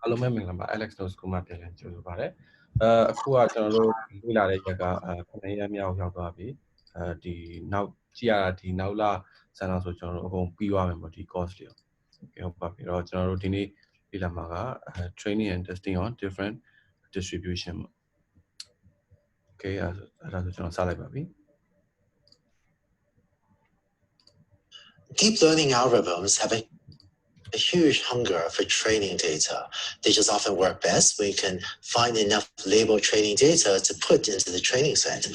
အားလုံးပဲမင်္ဂလာပါ Alex Notes ကိုမှပြန်လည်ကြိုဆိုပါရစေအခုကကျွန်တော်တို့လေ့လာတဲ့ရက်က9ရက်မြောက်ရောက်သွားပြီဒီနောက်ကြည့်ရတာဒီနောက်လဆန်းတော့ဆိုကျွန်တော်တို့အကုန်ပြီးသွားမယ်ပေါ့ဒီ course လေးကိုဟုတ်ပါပြီတော့ကျွန်တော်တို့ဒီနေ့လေ့လာမှာက training and testing on different distribution ပေါ့ okay အဲ့ဒါဆိုကျွန်တော်စလိုက်ပါပြီ Deep learning algorithms have a huge hunger for training data. They just often work best when you can find enough labeled training data to put into the training set.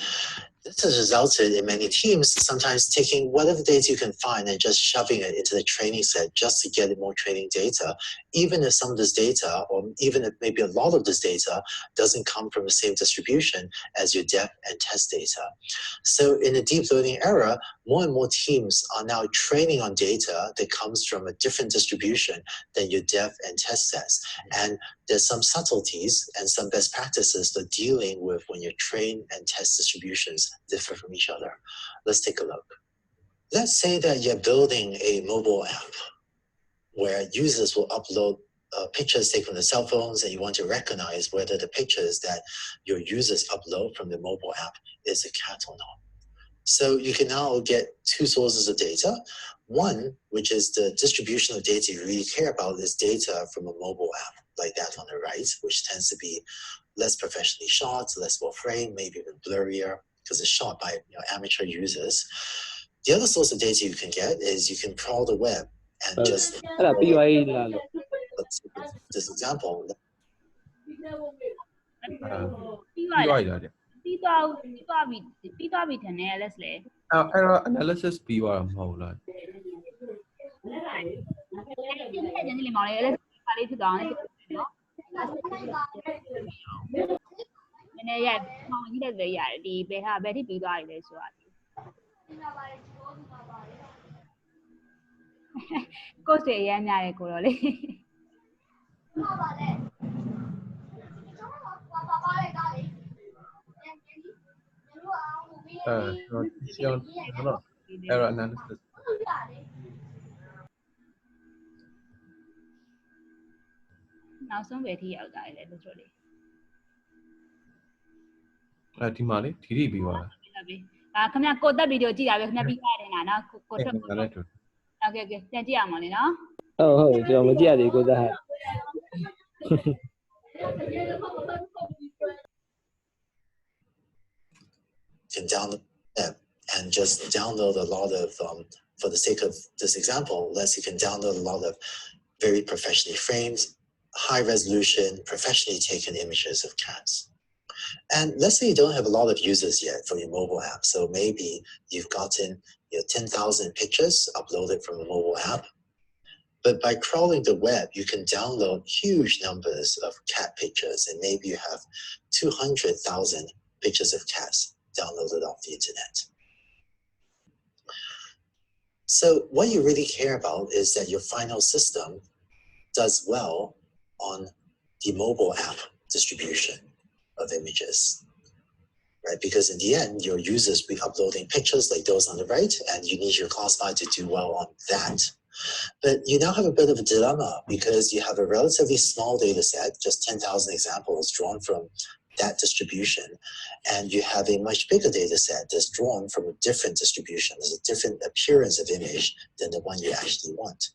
This has resulted in many teams sometimes taking whatever data you can find and just shoving it into the training set just to get more training data, even if some of this data, or even if maybe a lot of this data, doesn't come from the same distribution as your def and test data. So in the deep learning era, more and more teams are now training on data that comes from a different distribution than your def and test sets. And there's some subtleties and some best practices for dealing with when your train and test distributions differ from each other. Let's take a look. Let's say that you're building a mobile app where users will upload pictures taken from their cell phones, and you want to recognize whether the pictures that your users upload from the mobile app is a cat or not. So you can now get two sources of data. One, which is the distribution of data you really care about, is data from a mobile app, like that on the right, which tends to be less professionally shot, less well framed, maybe even blurrier, because it's shot by amateur users. The other source of data you can get is you can crawl the web and just let's take this example. error analysis ပြီးသွားတာမဟုတ်လား error analysis နောက်ဆုံးပဲထိရောက်တာလေတို့တို့လေ ဒီမှာလေဒီပြီးသွားတာ ခင်ဗျကိုတက်ဗီဒီယိုကြည့်တာပဲခင်ဗျပြီးသွားတယ်နော်ကိုထွက်ဟုတ်ကဲ့ပြန်ကြည့်အောင်လေနော်ဟုတ်ကျွန်တော်မကြည့်ရသေးကိုတက်ဟာ can download and just download a lot of for the sake of this example, you can download a lot of very professionally framed, high resolution, professionally taken images of cats. And let's say you don't have a lot of users yet for your mobile app. So maybe you've gotten 10,000 pictures uploaded from a mobile app. But by crawling the web, you can download huge numbers of cat pictures. And maybe you have 200,000 pictures of cats downloaded off the internet. So what you really care about is that your final system does well on the mobile app distribution of images, right? Because in the end, your users will be uploading pictures like those on the right, and you need your classifier to do well on that. But you now have a bit of a dilemma because you have a relatively small data set, just 10,000 examples drawn from that distribution, and you have a much bigger data set that's drawn from a different distribution. There's a different appearance of image than the one you actually want.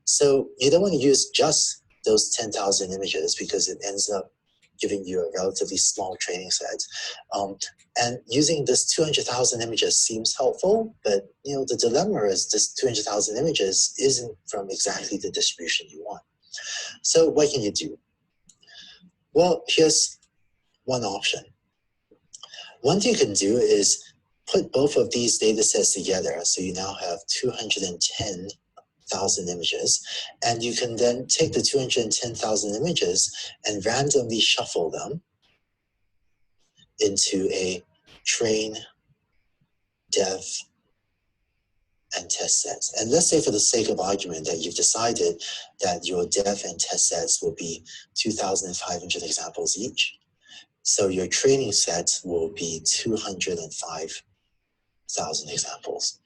So you don't want to use just those 10,000 images because it ends up giving you a relatively small training set. And using this 200,000 images seems helpful, but the dilemma is this 200,000 images isn't from exactly the distribution you want. So what can you do? Well, here's one option. One thing you can do is put both of these data sets together. So you now have 210,000 images, and you can then take the 210,000 images and randomly shuffle them into a train, dev, and test sets. And let's say for the sake of argument that you've decided that your dev and test sets will be 2,500 examples each. So your training set will be 205,000 examples.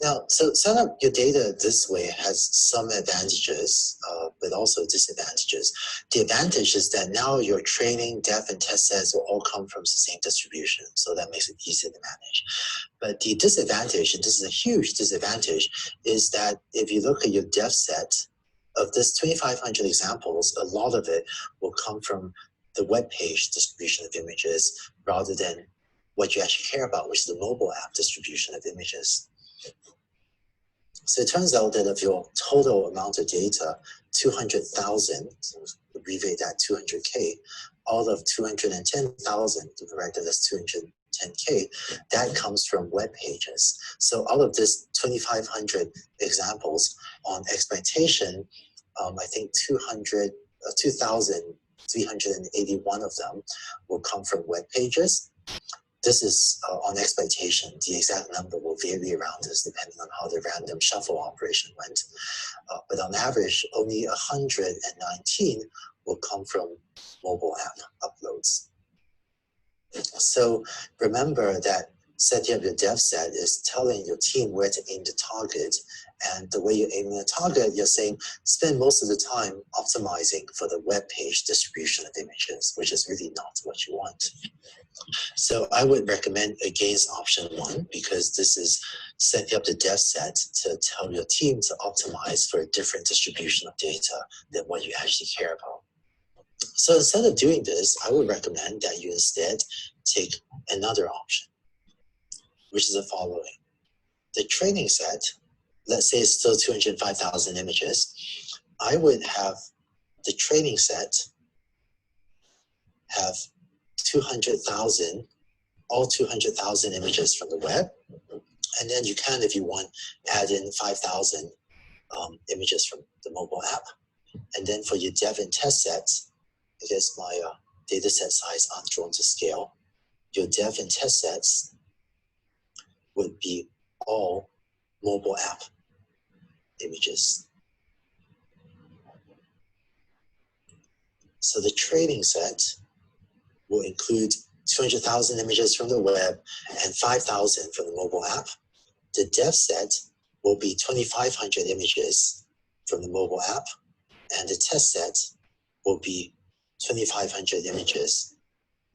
Now, so set up your data this way has some advantages, but also disadvantages. The advantage is that now your training, dev, and test sets will all come from the same distribution, so that makes it easier to manage. But the disadvantage, and this is a huge disadvantage, is that if you look at your dev set, of this 2,500 examples, a lot of it will come from the web page distribution of images rather than what you actually care about, which is the mobile app distribution of images. So it turns out that of your total amount of data, 200,000, so abbreviate that 200K, all of 210,000, to correct it as 210K, that comes from web pages. So out of this 2,500 examples on expectation, I think 2,381 of them will come from web pages. This is on expectation. The exact number will vary around this depending on how the random shuffle operation went. But on average, only 119 will come from mobile app uploads. So remember that setting up your dev set is telling your team where to aim the target. And the way you're aiming the target, you're saying spend most of the time optimizing for the web page distribution of images, which is really not what you want. So I would recommend against option 1 because this is setting up the dev set to tell your team to optimize for a different distribution of data than what you actually care about. So instead of doing this, I would recommend that you instead take another option, which is the following. The training set, let's say it's still 205,000 images. I would have the training set have 200,000, all 200,000 images from the web. And then you can, if you want, add in 5,000 images from the mobile app. And then for your dev and test sets, I guess my data set size aren't drawn to scale. Your dev and test sets would be all mobile app images. So the training set will include 200,000 images from the web and 5,000 from the mobile app. The dev set will be 2,500 images from the mobile app, and the test set will be 2,500 images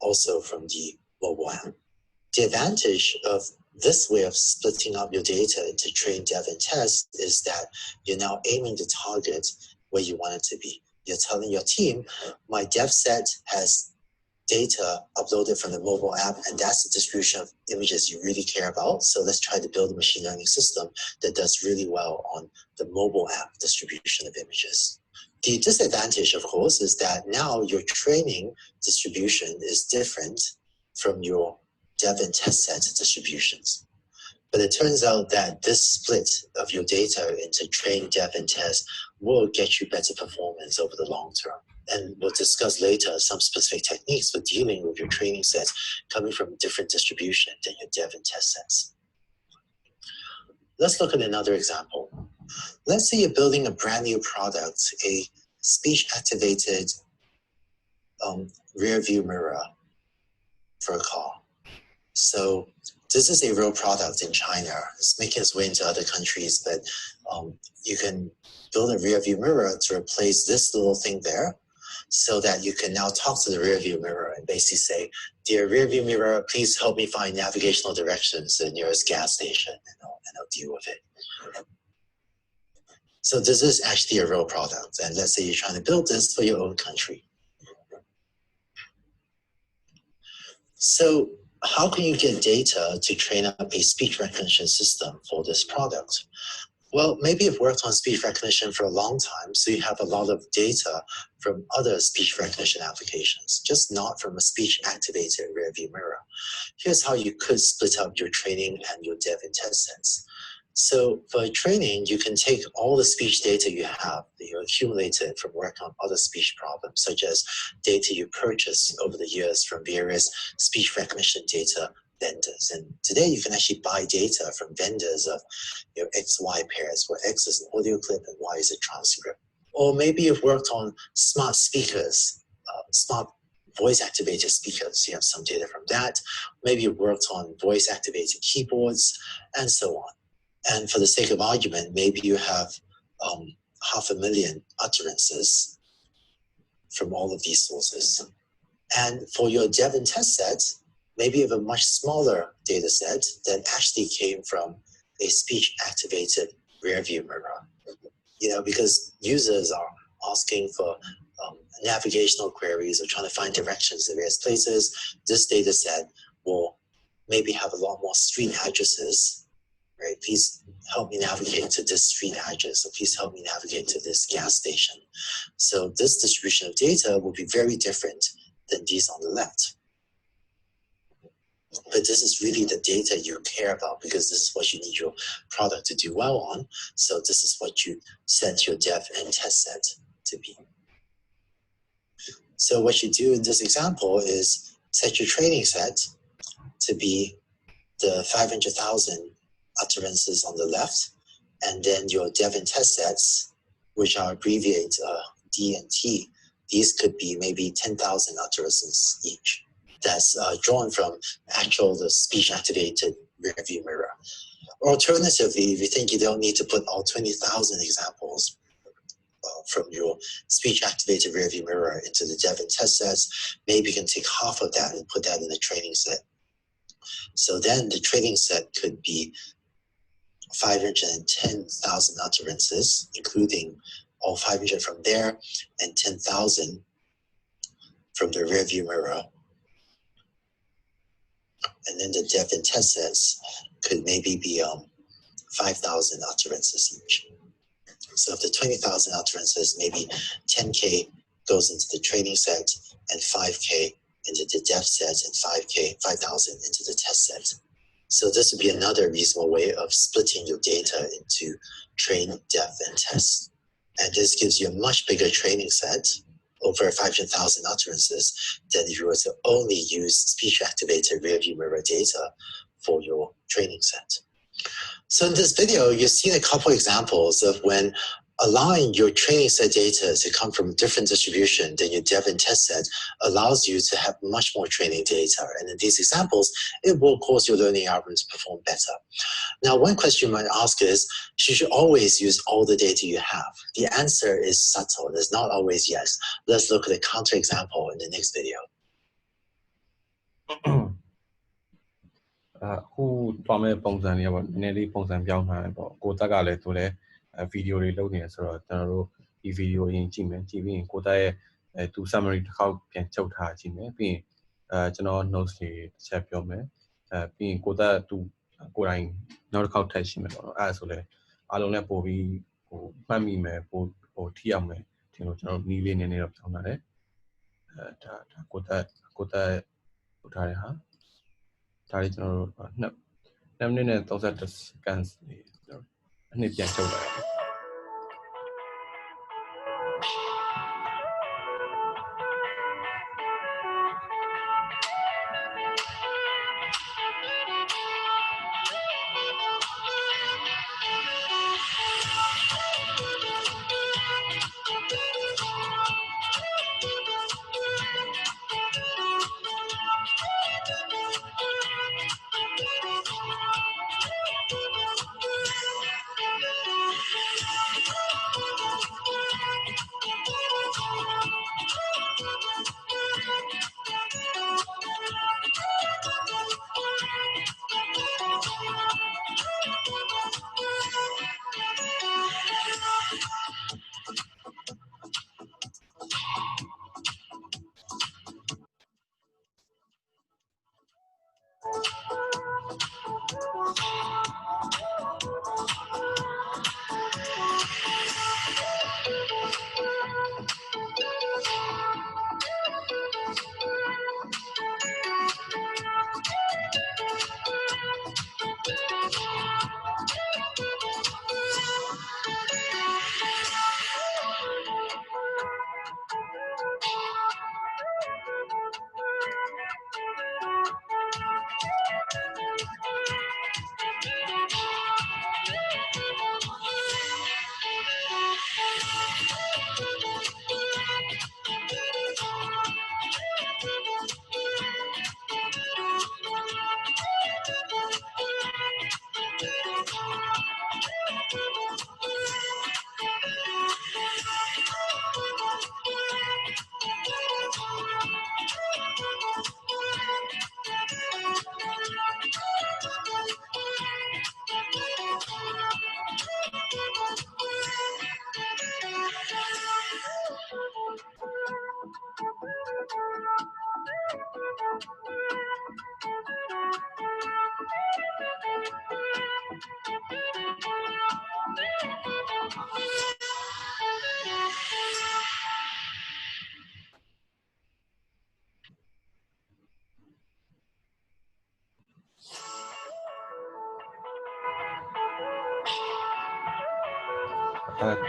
also from the mobile app. The advantage of this way of splitting up your data into train, dev, and test is that you're now aiming to target where you want it to be. You're telling your team, my dev set has data uploaded from the mobile app, and that's the distribution of images you really care about. So let's try to build a machine learning system that does really well on the mobile app distribution of images. The disadvantage, of course, is that now your training distribution is different from your dev and test set distributions. But it turns out that this split of your data into train, dev, and test will get you better performance over the long term. And we'll discuss later some specific techniques for dealing with your training sets coming from different distribution than your dev and test sets. Let's look at another example. Let's say you're building a brand new product, a speech-activated rear view mirror for a car. So this is a real product in China. It's making its way into other countries, but you can build a rear view mirror to replace this little thing there so that you can now talk to the rear view mirror and basically say, dear rear view mirror, please help me find navigational directions to the nearest gas station, and I'll deal with it. So this is actually a real product. And let's say you're trying to build this for your own country. So how can you get data to train up a speech recognition system for this product? Well, maybe you've worked on speech recognition for a long time, so you have a lot of data from other speech recognition applications, just not from a speech-activated rearview mirror. Here's how you could split up your training and your dev and test sets. So for training, you can take all the speech data you have that you accumulated from work on other speech problems, such as data you purchased over the years from various speech recognition data vendors. And today you can actually buy data from vendors of XY pairs, where X is an audio clip and Y is a transcript. Or maybe you've worked on smart speakers, smart voice-activated speakers. You have some data from that. Maybe you've worked on voice-activated keyboards, and so on. And for the sake of argument, maybe you have 500,000 utterances from all of these sources. And for your dev and test set, maybe you have a much smaller data set that actually came from a speech-activated rearview mirror. Because users are asking for navigational queries or trying to find directions in various places, this data set will maybe have a lot more street addresses, right? Please help me navigate to this street address, or please help me navigate to this gas station. So this distribution of data will be very different than these on the left. But this is really the data you care about, because this is what you need your product to do well on. So this is what you set your dev and test set to be. So what you do in this example is set your training set to be the 500,000 utterances on the left, and then your dev and test sets, which are abbreviated D and T. These could be maybe 10,000 utterances each. That's drawn from the speech-activated rearview mirror. Or alternatively, if you think you don't need to put all 20,000 examples from your speech-activated rearview mirror into the dev and test sets, maybe you can take half of that and put that in the training set. So then the training set could be 510,000 utterances, including all 500 from there and 10,000 from the rearview mirror. And then the dev and test sets could maybe be 5,000 utterances each. So of the 20,000 utterances, maybe 10K goes into the training set and 5K into the dev set and 5,000 into the test set. So this would be another reasonable way of splitting your data into train, dev, and test. And this gives you a much bigger training set, over 500,000 utterances, than if you were to only use speech-activated rearview mirror data for your training set. So in this video, you've seen a couple examples of when allowing your training set data to come from different distribution than your dev and test set allows you to have much more training data. And in these examples, it will cause your learning algorithm to perform better. Now, one question you might ask is, should you always use all the data you have? The answer is subtle. It's not always yes. Let's look at a counterexample in the next video. အခုသွားမဲ့ပုံစံလေးပေါ့နည်းနည်းလေးပုံစံပြောင်းထားတယ်ပေါ့ကိုတက်ကလည်းသူလည်းဗီဒီယိုတွေလုပ်နေတယ်ဆိုတော့ကျွန်တော်တို့ဒီဗီဒီယိုအရင်ကြည့်မယ်ကြည့်ပြီးရင်ကိုတက်ရဲ့သူ summary တစ်ခေါက်ပြန်ချုပ်ထားကြည့်မယ်ပြီးရင်ကျွန်တော် notes တွေတစ်ချက်ပြောမယ်ပြီးရင်ကိုတက်သူကိုယ်တိုင်နောက်တစ်ခေါက်ထပ်ရှိမယ်ပေါ့နော်အဲ့ဒါဆိုလဲအားလုံးလည်းပို့ပြီးဟိုမှတ်မိမယ်ပို့ထိအောင်မယ်ဒီလိုကျွန်တော်နီးလေးနည်းနည်းတော့ပြောင်းထားတယ်ဒါကိုတက်ပို့ထားတယ်ဟာ ဒါလေးကျွန်တော်တို့2မိနစ်နဲ့31စက္ကန့်အနှစ်ပြန်ချုပ်လိုက်အောင် Thank you.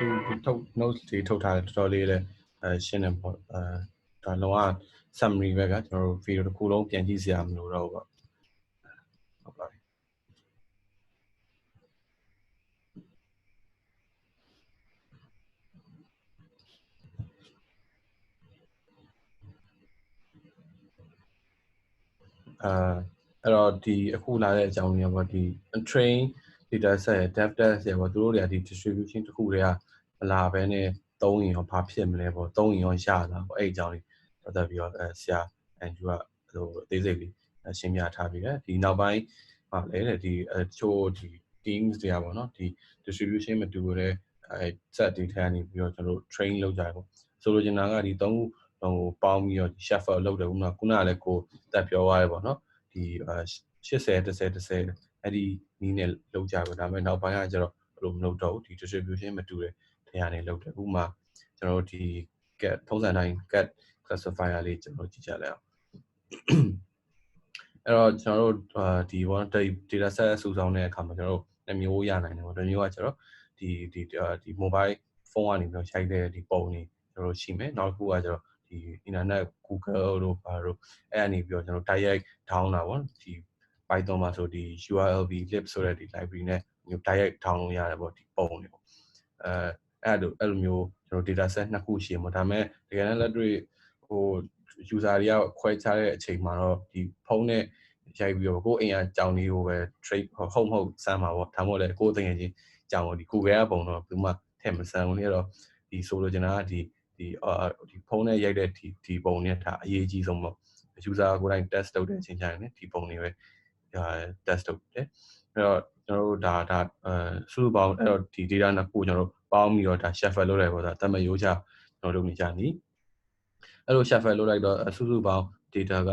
ထုတ် notes တွေထုတ်ထားတယ်တော်တော်လေးလည်းရှင်းတယ်ပေါ့ဒါလုံးဝ summary ပဲကကျွန်တော်တို့ video တစ်ခုလုံးပြန်ကြည့်စရာမလိုတော့ဘူးပေါ့ဟုတ်ပါပြီအဲ့တော့ဒီအခုလာတဲ့အကြောင်းကြီးပေါ့ဒီ train data set ရဲ့ dev test ရဲ့ပေါ့သူတို့တွေကဒီ distribution တစ်ခုတည်းကမလာဘဲနဲ့သုံးရင်ရောဘာဖြစ်မလဲပေါ့သုံးရင်ရောရတာပေါ့အဲ့အကြောင်းလေးပတ်သက်ပြီးတော့ဆရာအန်ဂျူကဟိုအသေးစိတ်လေးရှင်းပြထားပြီးတယ်ဒီနောက်ပိုင်းပါလေတဲ့ဒီချို့ဒီ teams တွေကပေါ့နော်ဒီ distribution မတူတဲ့set တွေထဲကနေပြီးတော့ကျွန်တော်တို့ train လုပ်ကြတယ်ပေါ့ဆိုလိုချင်တာကဒီသုံးခုဟိုပေါင်းပြီးတော့ shuffle လုပ်တယ်ဥပမာခုနကလည်းကိုတက်ပြောသွားတယ်ပေါ့နော်ဒီ80 10 10အဲ့ဒီနည်းနဲ့လုပ်ကြပါဒါပေမဲ့နောက်ပိုင်းကကျတော့ဘယ်လိုမလုပ်တော့ဘူးဒီ distribution မတူတဲ့နေရာနေလုပ်တယ်ဥပမာကျွန်တော်တို့ဒီ cat ထုံးစံတိုင်း cat classifier လေးကျွန်တော်ကြည့်ကြလိုက်အောင်အဲ့တော့ကျွန်တော်တို့ဒီ one data set စုဆောင်းတဲ့အခါမှာကျွန်တော်တို့2မျိုးရနိုင်တယ်ပေါ့တစ်မျိုးကကျတော့ဒီ mobile phone ကနေပြီးတော့ရိုက်တဲ့ဒီပုံတွေကျွန်တော်တို့ရှိမယ်နောက်တစ်ခုကကျတော့ဒီ internet Google တို့ဘာတို့အဲ့အနေပြီးတော့ကျွန်တော် direct down တာပေါ့ဒီ Python မှာဆိုဒီ URLB lib ဆိုတဲ့ဒီ library နဲ့မျိုး direct down လို့ရတယ်ပေါ့ဒီပုံတွေပေါ့အဲ့လိုမျိုးကျွန်တော် data set နှစ်ခုရှိမှာဒါပေမဲ့တကယ်တမ်းလက်တွေ့ဟို user တွေကခွဲခြားတဲ့အချိန်မှာတော့ဒီဖုန်းနဲ့ရိုက်ပြီးတော့ကိုယ်အိမ်ကကြောင်လေးကိုပဲ trade ဟုတ်မဟုတ်စမ်းပါပေါ့ဒါမှမဟုတ်လေကိုယ်တကယ်ချင်းကြောင်ဒီ Google ကပုံတော့ဘယ်မှထည့်မစမ်းဘူးလေတော့ဒီဆိုလိုချင်တာကဒီဖုန်းနဲ့ရိုက်တဲ့ဒီပုံနဲ့ဒါအရေးကြီးဆုံးပေါ့ user ကိုယ်တိုင် test လုပ်တဲ့အချိန်ကျရင်ဒီပုံတွေပဲtest လုပ်တယ်အဲ့တော့ကျွန်တော်တို့ဒါစုစုပေါင်းအဲ့တော့ဒီ data နှစ်ခုကျွန်တော်တို့ပေါင်းပြီးတော့ဒါ shuffle လုပ်လိုက်ပေါ့ဒါတတ်မရိုးချကျွန်တော်လုပ်နေကြနီးအဲ့လို shuffle လုပ်လိုက်တော့စုစုပေါင်း data က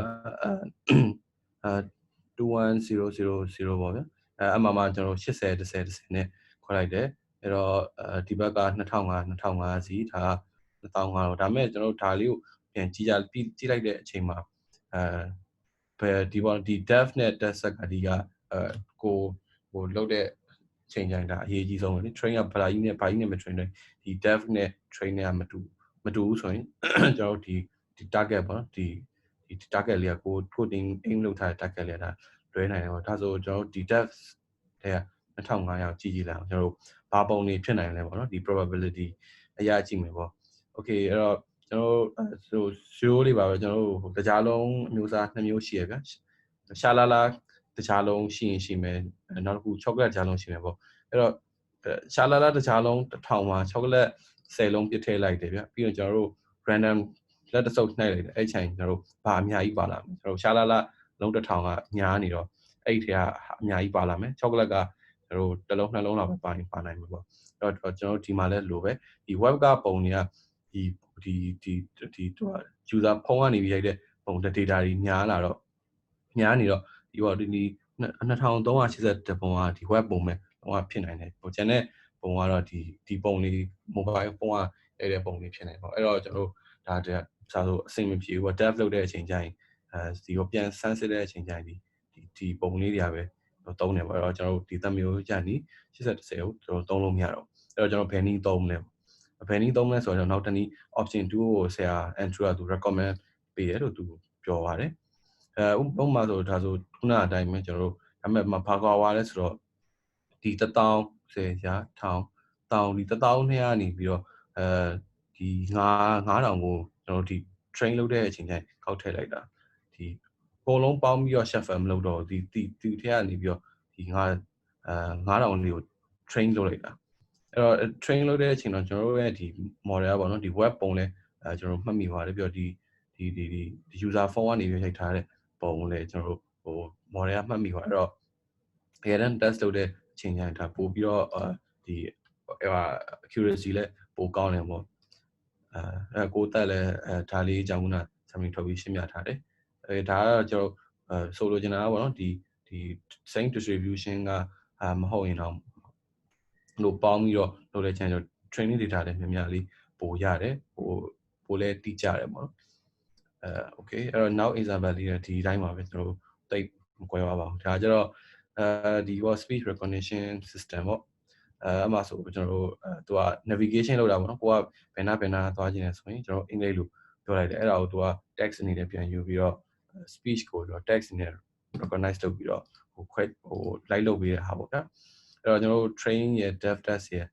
21000ပေါ့ဗျာအမှကျွန်တော်80 10နဲ့ခွဲလိုက်တယ်အဲ့တော့ဒီဘက်က2500စီဒါ1500တော့ဒါမဲ့ကျွန်တော်တို့ဒါလေးကိုပြန်ကြည့်လိုက်တဲ့အချိန်မှာဘယ်ဒီ dev နဲ့ test set ကဒီကကိုဟိုလုပ်တဲ့ချိန်တိုင်းဒါအရေးကြီးဆုံးပဲလေ train ကဘာကြီးနဲ့မ train တယ်ဒီ dev နဲ့ train နဲ့မတူဘူးဆိုရင်ကျွန်တော်တို့ဒီ target ပေါ့နော်ဒီ target လေးကကို aim လုပ်ထားတဲ့ target လေးကဒါလွဲနိုင်တယ်ပေါ့ဒါဆိုကျွန်တော်တို့ဒီ dev တဲ့2500ကြည့်လိုက်အောင်ကျွန်တော်တို့ဘာပုံတွေဖြစ်နိုင်လဲပေါ့နော်ဒီ probability အရာကြည့်မယ်ပေါ့ okay အဲ့တော့ကျွန်တော်တို့0လေးပါပဲကျွန်တော်တို့တကြားလုံးအမျိုးအစား2မျိုးရှိရဗျာရှာလာလာတကြားလုံးရှိရင်ရှိမယ်နောက်တစ်ခု chocolate တကြားလုံးရှိမယ်ပေါ့အဲ့တော့ရှာလာလာတကြားလုံး1000မှာ chocolate 10လုံးပြစ်ထည့်လိုက်တယ်ဗျာပြီးတော့ကျွန်တော်တို့ random လက်တဆုပ်နှိုက်လိုက်တယ်အဲ့ချိန်ကျွန်တော်တို့ဘာအများကြီးပါလာမလဲကျွန်တော်တို့ရှာလာလာလုံး1000ကညားနေတော့အဲ့ထဲကအများကြီးပါလာမယ် chocolate ကကျွန်တော်တို့တစ်လုံးနှလုံးလောက်ပဲပါနိုင်မှာပေါ့အဲ့တော့ကျွန်တော်တို့ဒီမှာလဲလိုပဲဒီ web ကပုံတွေကဒီ user ဖုန်းကနေပြီးရိုက်တဲ့ပုံ data တွေညားနေတော့ဒီပေါ့ဒီ2381ပုံကဒီ web ပုံပဲဟိုကဖြစ်နိုင်တယ်ဟိုကျန်တဲ့ပုံကတော့ဒီပုံလေး mobile ဖုန်းကရိုက်တဲ့ပုံလေးဖြစ်နေပေါ့အဲ့တော့ကျွန်တော်တို့ဒါဆိုအဆင်မပြေဘူးပေါ့ dev လုပ်တဲ့အချိန်ကျရင်ဒီကိုပြန်ဆန်းစစ်တဲ့အချိန်ကျရင်ဒီပုံလေးတွေကပဲသုံးတယ်ပေါ့အဲ့တော့ကျွန်တော်တို့ဒီသမျိုးကြနီ80 10ကိုကျွန်တော်သုံးလို့မရတော့အဲ့တော့ကျွန်တော်ဘယ်နည်းသုံးမလဲဘယ်နည်းသုံးမလဲဆိုတော့နောက်တစ်နည်း option 2ကိုဆရာ Andrew ကသူ recommend ပေးတယ်လို့သူပြောပါတယ်ဥပမာဆိုဒါဆိုခုနအတိုင်းပဲကျွန်တော်တို့ဒါပေမဲ့ဘာကွာဝါလဲဆိုတော့ဒီ1000 10ရာ1000ဒီ1200ကနေပြီးတော့ဒီ9000ကိုကျွန်တော်တို့ဒီ train လုပ်တဲ့အချိန်တိုင်းခောက်ထည့်လိုက်တာဒီအကုန်လုံးပေါင်းပြီးတော့ shuffle မလုပ်တော့ဒီထဲကနေပြီးတော့ဒီ9000လေးကို train လုပ်လိုက်တာအဲ့တော့ train လုပ်တဲ့အချိန်တော့ကျွန်တော်တို့ရဲ့ဒီ model ပေါ့နော်ဒီ web ပုံလဲကျွန်တော်မှတ်မိပါတယ်ပြီးတော့ဒီ user phone ကနေရိုက်ထားတဲ့ပုံလဲကျွန်တော်တို့ဟို model ကမှတ်မိပါအဲ့တော့တကယ်တမ်း test လုပ်တဲ့အချိန်ကျရင်ဒါပို့ပြီးတော့ဒီ accuracy လဲပိုကောင်းတယ်ပေါ့ကိုတက်လဲဒါလေးအကြောင်းက summary ထုတ်ပြီးရှင်းပြထားတယ်ဒါကတော့ကျွန်တော်ဆိုလိုချင်တာကပေါ့နော်ဒီ same distribution ကမဟုတ်ရင်တော့လို့ပေါင်းပြီးတော့လုပ်တဲ့ channel training data တွေများများလေးပို့ရတယ်ပို့လဲတိကျတယ်ပေါ့နော်okay အဲ့တော့ now example လေးဒီတိုင်းပါပဲကျွန်တော်တို့တိတ်မကွဲပါဘူးဒါကြတော့ဒီ speech recognition system ပေါ့ အမှဆိုကျွန်တော်တို့သူက navigation လုပ်တာပေါ့နော်ကိုကဘယ်နာသွားခြင်းလဲဆိုရင်ကျွန်တော်အင်္ဂလိပ်လိုပြောလိုက်တယ်အဲ့ဒါကိုသူက text အနေနဲ့ပြန်ယူပြီးတော့ speech ကိုတော့ text အနေနဲ့ recognize လုပ်ပြီးတော့လိုက်လုပ်ပေးတဲ့ဟာပေါ့ဗျာအဲ့တော့ကျွန်တော်တို့ train ရဲ့ dev test ရဲ့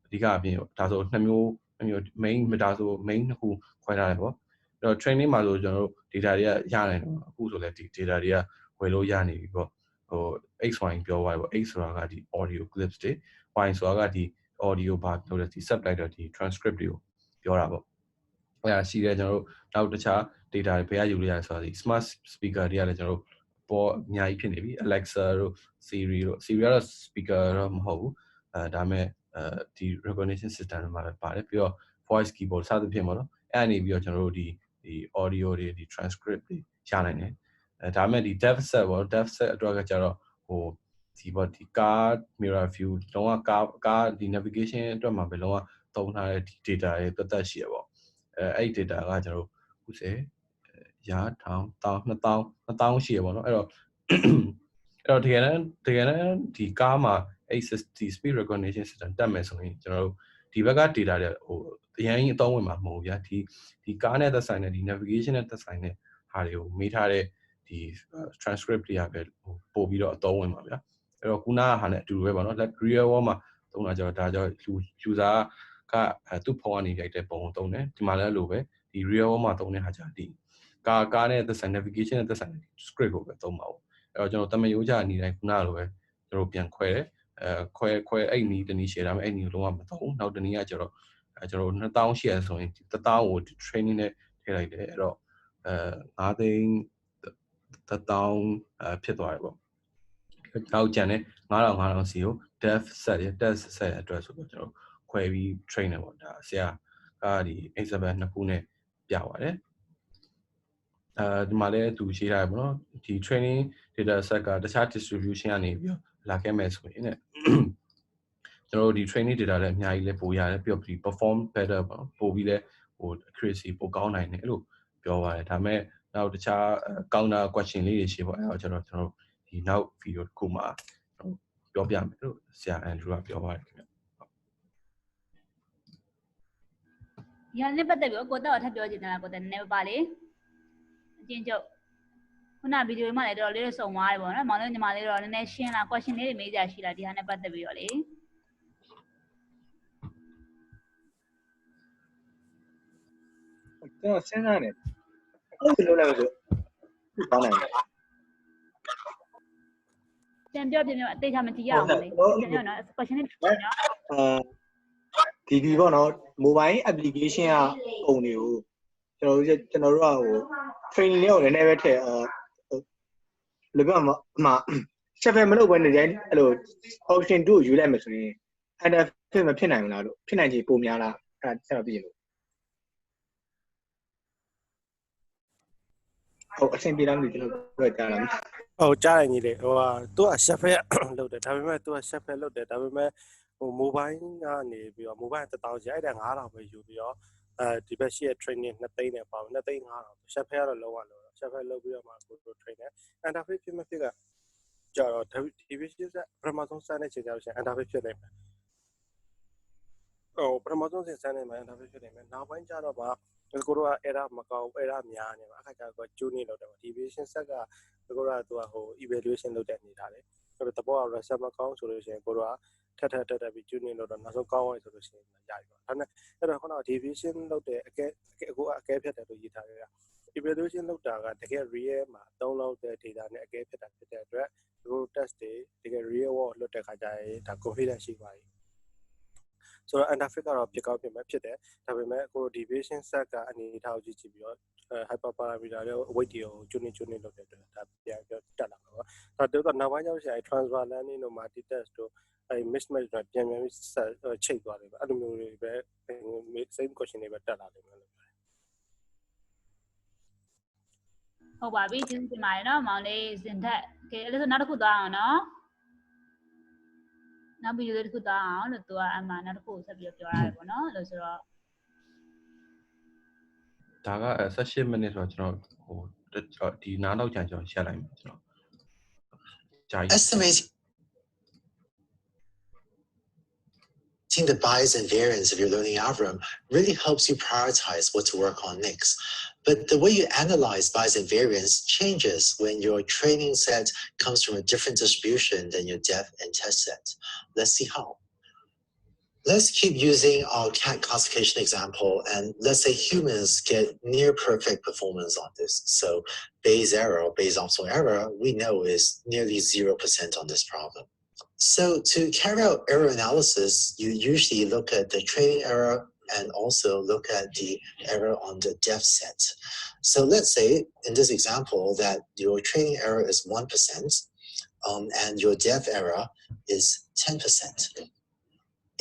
အဓိကအပြင်ဒါဆိုနှစ်မျိုး main ဒါဆို main နှစ်ခုခွဲထားတယ်ပေါ့အဲ့တော့ training မှာဆိုကျွန်တော်တို့ data တွေကရနိုင်တယ်အခုဆိုလည်းဒီ data တွေကဝယ်လို့ရနေပြီပေါ့XY ပြောသွားတယ်ပေါ့ X ဆိုတာကဒီ audio clips တွေ Y ဆိုတာကဒီ audio ဘာပြောလဲဒီ subtitle ဒီ transcript တွေကိုပြောတာပေါ့အဲ့ဒါရှိတယ်ကျွန်တော်တို့နောက်တခြား data တွေဘယ်ကယူလို့ရလဲဆိုတာဒီ smart speaker တွေကလည်းကျွန်တော်တို့ပေါ်အများကြီးဖြစ်နေပြီ Alexa တို့ Siri တို့ Siri ကတော့ speaker တော့မဟုတ်ဘူးဒါပေမဲ့ဒီ recognition system တွေမှာလည်းပါတယ်ပြီးတော့ voice keyboard စသဖြင့်ပေါ့နော်အဲ့အနေပြီးတော့ကျွန်တော်တို့ဒီ audio တွေဒီ transcript တွေရနိုင်တယ်ဒါပေမဲ့ဒီ depth set ပေါ့ depth set အတွက်ကကျတော့ဒီ car mirror view လုံးဝကားဒီ navigation အတွက်မှာပဲလုံးဝသုံးထားတဲ့ဒီ data တွေတက်တက်ရှိရပေါ့အဲ့ data ကကျွန်တော်တို့90ရာထောင်2000ရှိရပေါ့နော်အဲ့တော့တကယ်တမ်းဒီကားမှာအဲ့ဒီ speed recognition system တက်မယ်ဆိုရင်ကျွန်တော်တို့ဒီဘက်က data တွေအရင်အသုံးဝင်မှာမဟုတ်ဘူးဗျာဒီကားနဲ့သက်ဆိုင်တဲ့ဒီ navigation နဲ့သက်ဆိုင်တဲ့ဟာတွေကိုမေးထားတဲ့ဒီ transcript တွေကပဲပို့ပြီးတော့အသုံးဝင်ပါဗျာအဲ့တော့ခုနကဟာနဲ့အတူတူပဲပေါ့နော် real world မှာသုံးတာကြတော့ဒါကြောင့် user ကသူ့ဖုန်းကနေရိုက်တဲ့ပုံကိုသုံးတယ်ဒီမှာလည်းလိုပဲဒီ real world မှာသုံးတဲ့ဟာကြဒီကားနဲ့သက်ဆိုင် navigation နဲ့သက်ဆိုင်တဲ့ script ကိုပဲသုံးပါဘူးအဲ့တော့ကျွန်တော်တမယိုးကြအနေတိုင်းခုနကလိုပဲကျွန်တော်ပြန်ခွဲတယ်ခွဲအဲ့နီးတနည်း share ဒါပေမဲ့အဲ့နီးကိုလုံးဝမသုံးဘူးနောက်တနည်းကကျတော့ကျွန်တော်2000ရှိရဆိုရင်1000ကို training နဲ့ထည့်လိုက်တယ်အဲ့တော့9သိန်း1000ဖြစ်သွားတယ်ပေါ့နောက်ကျန်တဲ့9000စီကို dev set ရ test set အတွက်ဆိုတော့ကျွန်တော်ခွဲပြီး train တယ်ပေါ့ဒါဆရာကဒီ example နှစ်ခုနဲ့ပြပါတယ်ဒီမှာလည်းသူရေးထားတယ်ပေါ့နော်ဒီ training data set ကတခြား distribution ကနေပြီးတော့လာခဲ့မယ်ဆိုရင်ကျွန်တော်တို့ဒီ training data လည်းအများကြီးလည်းပိုရတယ်ပြီးတော့ဒီ perform better ပေါ့နော်ပိုပြီးလည်းaccuracy ပိုကောင်းနိုင်တယ်လို့ပြောပါတယ်ဒါပေမဲ့နောက်တခြား counter question လေးတွေရှိပေါ့အဲ့တော့ကျွန်တော်ဒီနောက် video တစ်ခုမှာပြောပြမယ်လို့ဆရာ Andrew ကပြောပါတယ်ခင်ဗျဒီဟာနဲ့ပတ်သက်ပြီးကိုတက်တော့ထပ်ပြောချင်တယ်လားကိုတက်နည်းနည်းပါလေအချင်းချုပ်ခုနဗီဒီယိုမှာလည်းတော်တော်လေးစုံသွားတယ်ပေါ့နော်မောင်လေးညီမလေးတော့နည်းနည်းရှင်းလား question လေးတွေမေးကြရှိလားဒီဟာနဲ့ပတ်သက်ပြီးတော့လေကျွန်တော်စဉ်းစားနေအဲ့လိုလုပ်လိုက်လို့ဘာနိုင်လဲပြန်ပြောအသေးချာမကြည့်ရအောင်လေပြန်ပြောနော် question လေးပြန်နော်ဒီပေါ့နော် mobile application ကပုံတွေကိုကျွန်တော်တို့ကဟို training တွေကိုလည်းနည်းနည်းပဲထည့်ဘယ်လိုပြောမှာshuffle မလုပ်ဘဲနေတိုင်းအဲ့လို option 2ကိုယူလိုက်မယ်ဆိုရင် interface မဖြစ်နိုင်ဘူးလားလို့ဖြစ်နိုင်ချေပိုများလားအဲ့ဒါဆက်တော့သိရလို့ဟုတ်အဆင်ပြေလားမသိကျွန်တော်ပြောကြားလာဟုတ်ကြားရင်ကြီးလေဟိုသူက shuffle လုပ်တယ်ဒါပေမဲ့သူက shuffle လုပ်တယ်ဒါပေမဲ့ဟို mobile ကနေပြီးတော့ mobile 1000ကျအဲ့ဒါ9000ပဲယူပြီးတော့ဒီဘက်ရှိရဲ့ training 2သိန်းနဲ့ပေါ့2သိန်း5000 shuffle ကတော့လုံးဝလို့ shuffle လုပ်ပြီးတော့မှကို train တယ် interface ဖြစ်မဖြစ်ကကြတော့ဒီဘက်ရှိတဲ့ပထမဆုံးစတဲ့ချိန်ကျတော့ interface ဖြစ်နေမယ်ဟိုပထမဆုံးစတဲ့မှာ interface ဖြစ်နေမယ်နောက်ပိုင်းကျတော့မှကိုတို့က error မကောင်း error များနေမှာအခါကျတော့ tuning လုပ်တယ် deviation set ကကိုတို့ကသူကဟို evaluation လုပ်တဲ့နေတာလေအဲ့တော့တဘောက result မကောင်းဆိုလို့ရှိရင်ကိုတို့ကထပ်ပြီး tuning လုပ်တော့နောက်ဆုံးကောင်းသွားပြီဆိုလို့ရှိရင်ရပြီပေါ့ဒါနဲ့အဲ့တော့ခုနက deviation လုပ်တဲ့အကဲဖြတ်တယ်လို့ရေးထားကြတာ evaluation လုပ်တာကတကယ် real မှာသုံးလောက်တဲ့ data နဲ့အကဲဖြတ်တာဖြစ်တဲ့အတွက်ကိုတို့ test တွေတကယ် real world လွတ်တဲ့ခါကျရင်ဒါ confidence ရှိပါပြီဆိုတော့ interface ကတော့ဖြစ်ကောင်းဖြစ်တယ်ဒါပေမဲ့ကို deviation set ကအနေထားကိုကြည့်ပြီးတော့hyperparameter တွေ weight တွေကို tuning လုပ်တဲ့အတွက်ဒါပြန်ပြီးတက်လာမှာပေါ့ဒါတော့နောက်ပိုင်းကျတော့ transfer learning တို့ multi test တို့mismatch တွေပြန်ပြီးချိတ်သွားတယ်ပေါ့အဲ့လိုမျိုးတွေပဲ same question တွေပဲတက်လာတယ်လို့ဟုတ်ပါပြီကျေးဇူးတင်ပါတယ်နော်မောင်လေးစင်ထက်ကဲအဲ့ဒါဆိုနောက်တစ်ခုသွားအောင်နော်နောက်ဗီဒီယိုလေးတစ်ခုသွားအောင်လို့သူကအမှနောက်တစ်ခုဆက်ပြီးပြောရတယ်ပေါ့နော်လို့ဆိုတော့ဒါက18မိနစ်ဆိုတော့ကျွန်တော်ဒီနားတော့ကြာကျွန်တော်ရှက်လိုက်မယ်ကျွန်တော်ကြာ estimate seeing the bias and variance of your learning algorithm really helps you prioritize what to work on next. But the way you analyze bias and variance changes when your training set comes from a different distribution than your def and test set. Let's see how. Let's keep using our cat classification example, and let's say humans get near perfect performance on this. So Bayes error, Bayes optimal error, we know is nearly 0% on this problem. So to carry out error analysis, you usually look at the training error and also look at the error on the def set. So let's say in this example that your training error is 1% and your def error is 10%.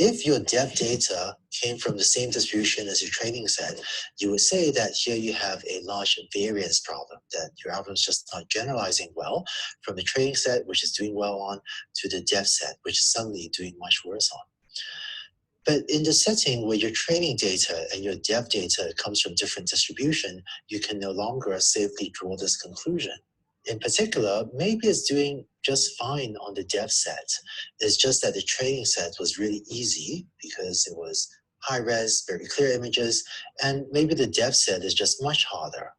If your def data came from the same distribution as your training set, you would say that here you have a large variance problem, that your algorithm is just not generalizing well from the training set, which is doing well on, to the def set, which is suddenly doing much worse on. But in the setting where your training data and your def data comes from different distribution, you can no longer safely draw this conclusion. In particular, maybe it's doing just fine on the def set. It's just that the training set was really easy because it was high res, very clear images, and maybe the def set is just much harder.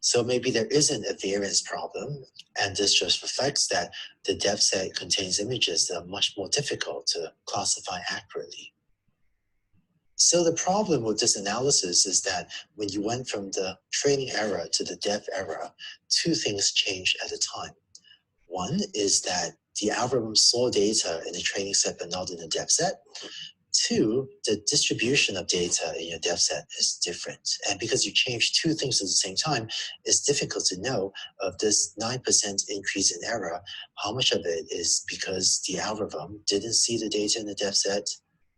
So maybe there isn't a variance problem, and this just reflects that the def set contains images that are much more difficult to classify accurately. So the problem with this analysis is that when you went from the training error to the def error, two things changed at a time. One is that the algorithm saw data in the training set but not in the def set. Two, the distribution of data in your def set is different. And because you change two things at the same time, it's difficult to know of this 9% increase in error, how much of it is because the algorithm didn't see the data in the def set,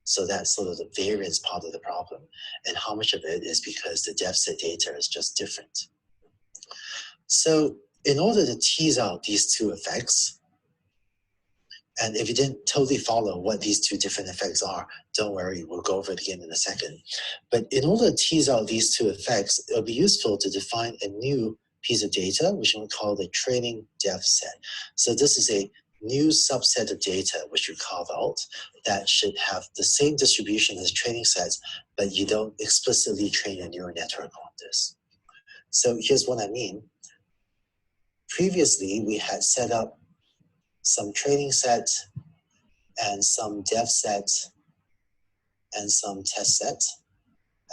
so that's sort of the variance part of the problem, and how much of it is because the def set data is just different. So in order to tease out these two effects, and if you didn't totally follow what these two different effects are, don't worry, we'll go over it again in a second. But in order to tease out these two effects, it'll be useful to define a new piece of data, which we call the training def set. So this is a new subset of data which you carve out that should have the same distribution as training sets, but you don't explicitly train a neural network on this. So here's what I mean. Previously, we had set up some training set and some def set and some test set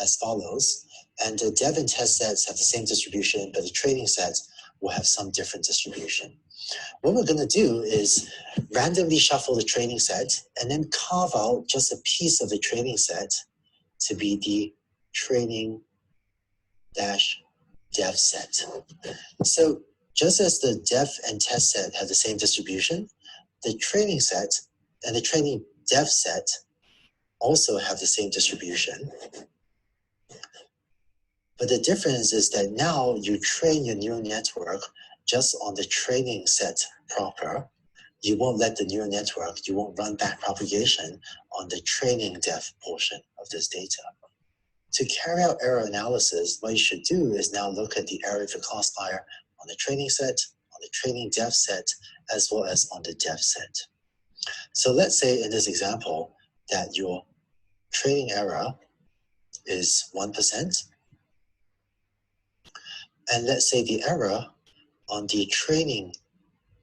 as follows. And the dev and test sets have the same distribution, but the training sets will have some different distribution. What we're going to do is randomly shuffle the training set and then carve out just a piece of the training set to be the training dash dev set. So just as the dev and test set have the same distribution, the training set and the training dev set also have the same distribution. But the difference is that now you train your neural network just on the training set proper. You won't let the neural network, you won't run back propagation on the training def portion of this data. To carry out error analysis, what you should do is now look at the error of the classifier on the training set, on the training def set, as well as on the def set. So let's say in this example that your training error is 1%. And let's say the error on the training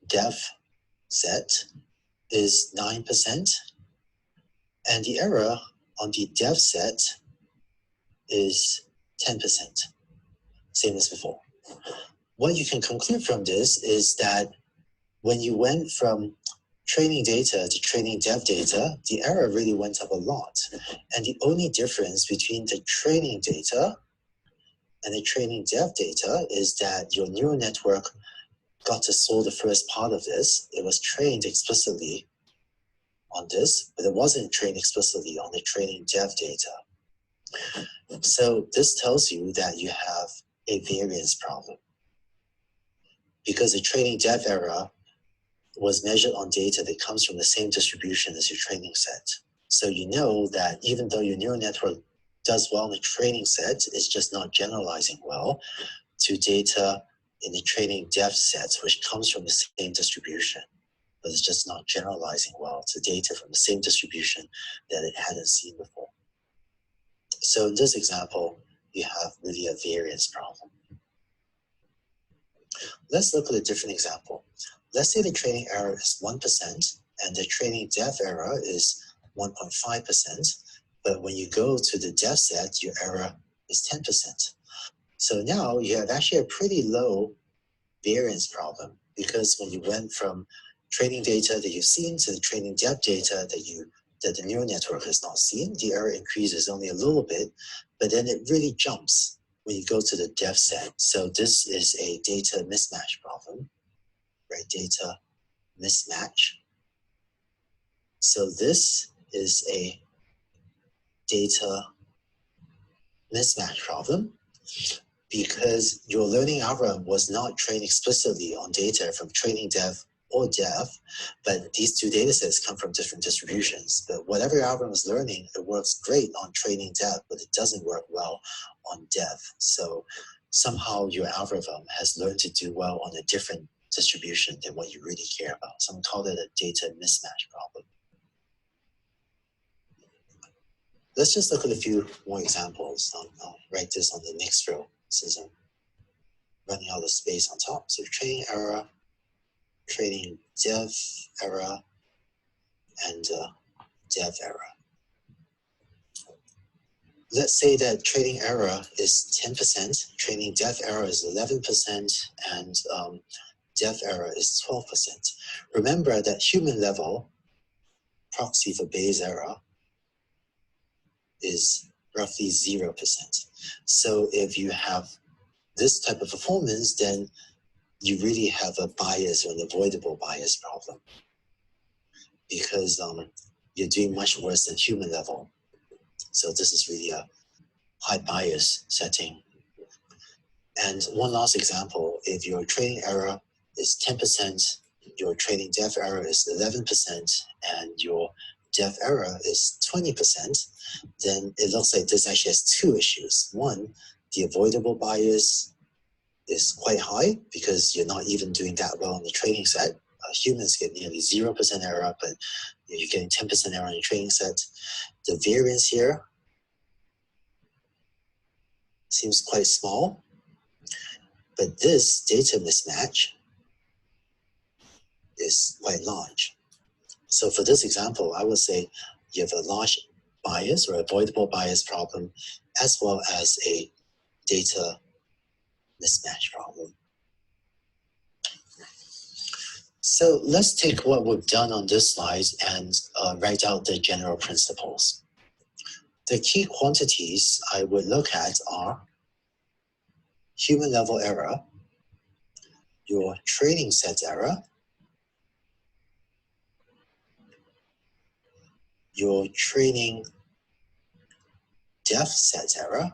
def set is 9%, and the error on the def set is 10%, same as before. What you can conclude from this is that when you went from training data to training def data, the error really went up a lot. And the only difference between the training data and the training def data is that your neural network got to solve the first part of this. It was trained explicitly on this, but it wasn't trained explicitly on the training def data. So this tells you that you have a variance problem, because the training def error was measured on data that comes from the same distribution as your training set. So you know that even though your neural network does well in the training set, it's just not generalizing well to data in the training def sets, which comes from the same distribution. but it's just not generalizing well to data from the same distribution that it hadn't seen before. So in this example, you have really a variance problem. Let's look at a different example. Let's say the training error is 1% and the training depth error is 1.5%, but when you go to the depth set, your error is 10%. So now you have actually a pretty low variance problem, because when you went from training data that you've seen to the training depth data that the neural network has not seen, the error increases only a little bit, but then it really jumps when you go to the depth set. So this is a data mismatch problem, right? Data mismatch. So this is a data mismatch problem because your learning algorithm was not trained explicitly on data from training depth or depth, but these two data sets come from different distributions. But whatever your algorithm is learning, it works great on training depth, but it doesn't work well on depth. So somehow your algorithm has learned to do well on a different distribution than what you really care about. So I'm call it a data mismatch problem. Let's just look at a few more examples. I'll write this on the next row since I'm running out of space on top. So training error, training depth error, and depth error. Let's say that training error is 10%, training depth error is 11%, and depth error is 12%. Remember that human level proxy for Bayes error is roughly 0%. So if you have this type of performance, then you really have a bias or an avoidable bias problem, because you're doing much worse than human level. So this is really a high bias setting. And one last example, if your training error is 10%, your training depth error is 11%, and your depth error is 20%, then it looks like this actually has two issues. One, the avoidable bias is quite high because you're not even doing that well on the training set. Humans get nearly 0% error, but you're getting 10% error on your training set. The variance here seems quite small, but this data mismatch is quite large. So for this example, I would say you have a large bias or avoidable bias problem, as well as a data mismatch problem. So let's take what we've done on this slide and write out the general principles. The key quantities I would look at are human level error, your training set error, your training depth set error.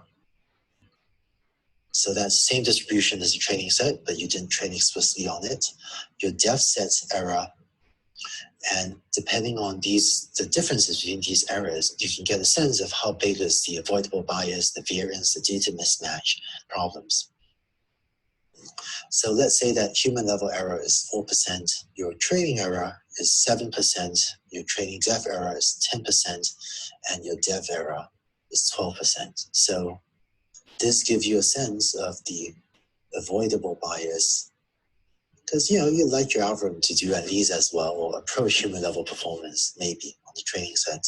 So that's the same distribution as the training set, but you didn't train explicitly on it. Your depth set error, and depending on the differences between these errors, you can get a sense of how big is the avoidable bias, the variance, the data mismatch problems. So let's say that human level error is 4%, your training error is 7%, your training depth error is 10%, and your depth error is 12%. So this gives you a sense of the avoidable bias, because you like your algorithm to do at least as well or approach human level performance maybe on the training set.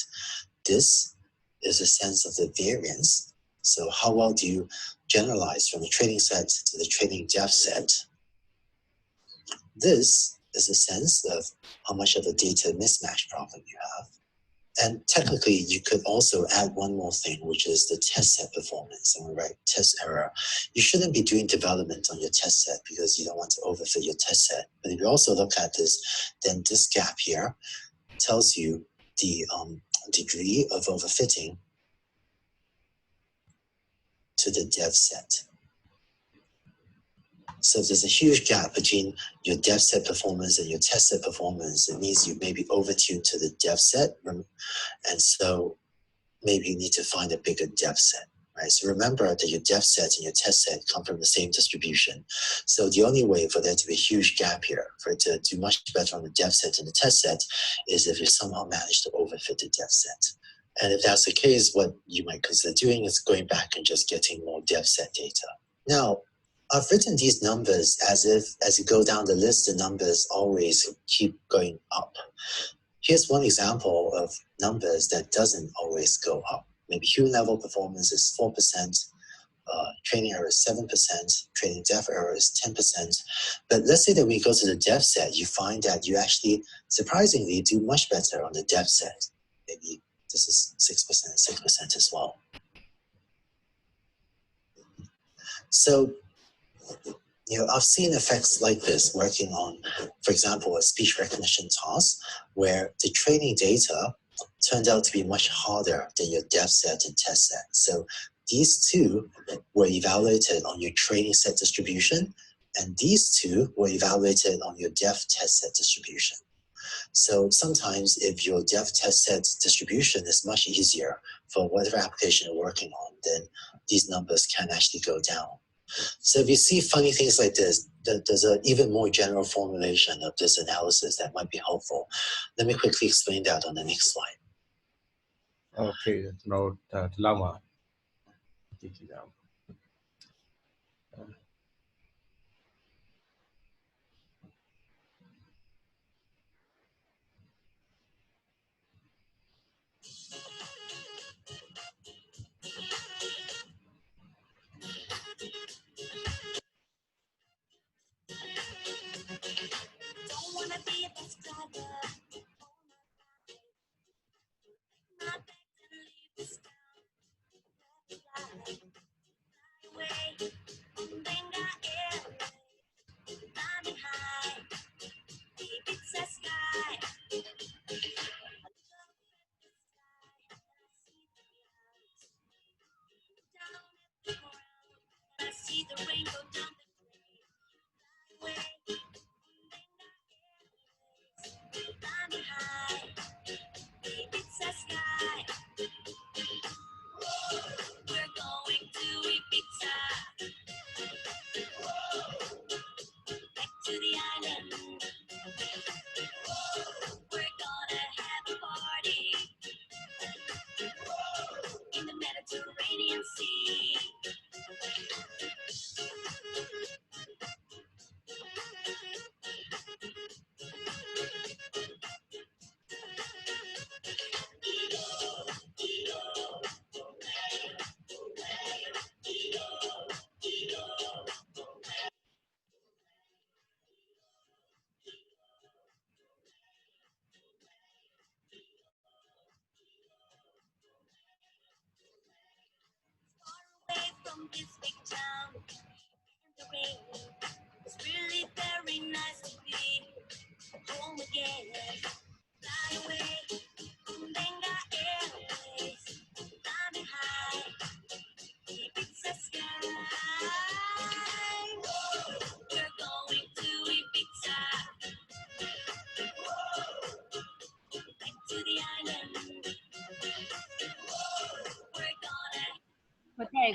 This is a sense of the variance. So how well do you generalize from the training set to the training depth set? This is a sense of how much of a data mismatch problem you have. And technically, you could also add one more thing, which is the test set performance. And we write test error. You shouldn't be doing development on your test set because you don't want to overfit your test set. But if you also look at this, then this gap here tells you the degree of overfitting to the dev set. So if there's a huge gap between your dev set performance and your test set performance, it means you may be overtuned to the dev set. And so maybe you need to find a bigger dev set, Right? So remember that your depth set and your test set come from the same distribution. So the only way for there to be a huge gap here, for it to do much better on the depth set and the test set, is if you somehow manage to overfit the depth set. And if that's the case, what you might consider doing is going back and just getting more depth set data. Now, I've written these numbers as if, as you go down the list, the numbers always keep going up. Here's one example of numbers that doesn't always go up. Maybe human level performance is 4%, training error is 7%, training depth error is 10%. But let's say that we go to the depth set, you find that you actually surprisingly do much better on the depth set. Maybe this is 6% as well. So, I've seen effects like this working on, for example, a speech recognition task where the training data turned out to be much harder than your depth set and test set. So these two were evaluated on your training set distribution, and these two were evaluated on your depth test set distribution. So sometimes if your depth test set distribution is much easier for whatever application you're working on, then these numbers can actually go down. So if you see funny things like this, there's an even more general formulation of this analysis that might be helpful. Let me quickly explain that on the next slide. Okay, now the llama.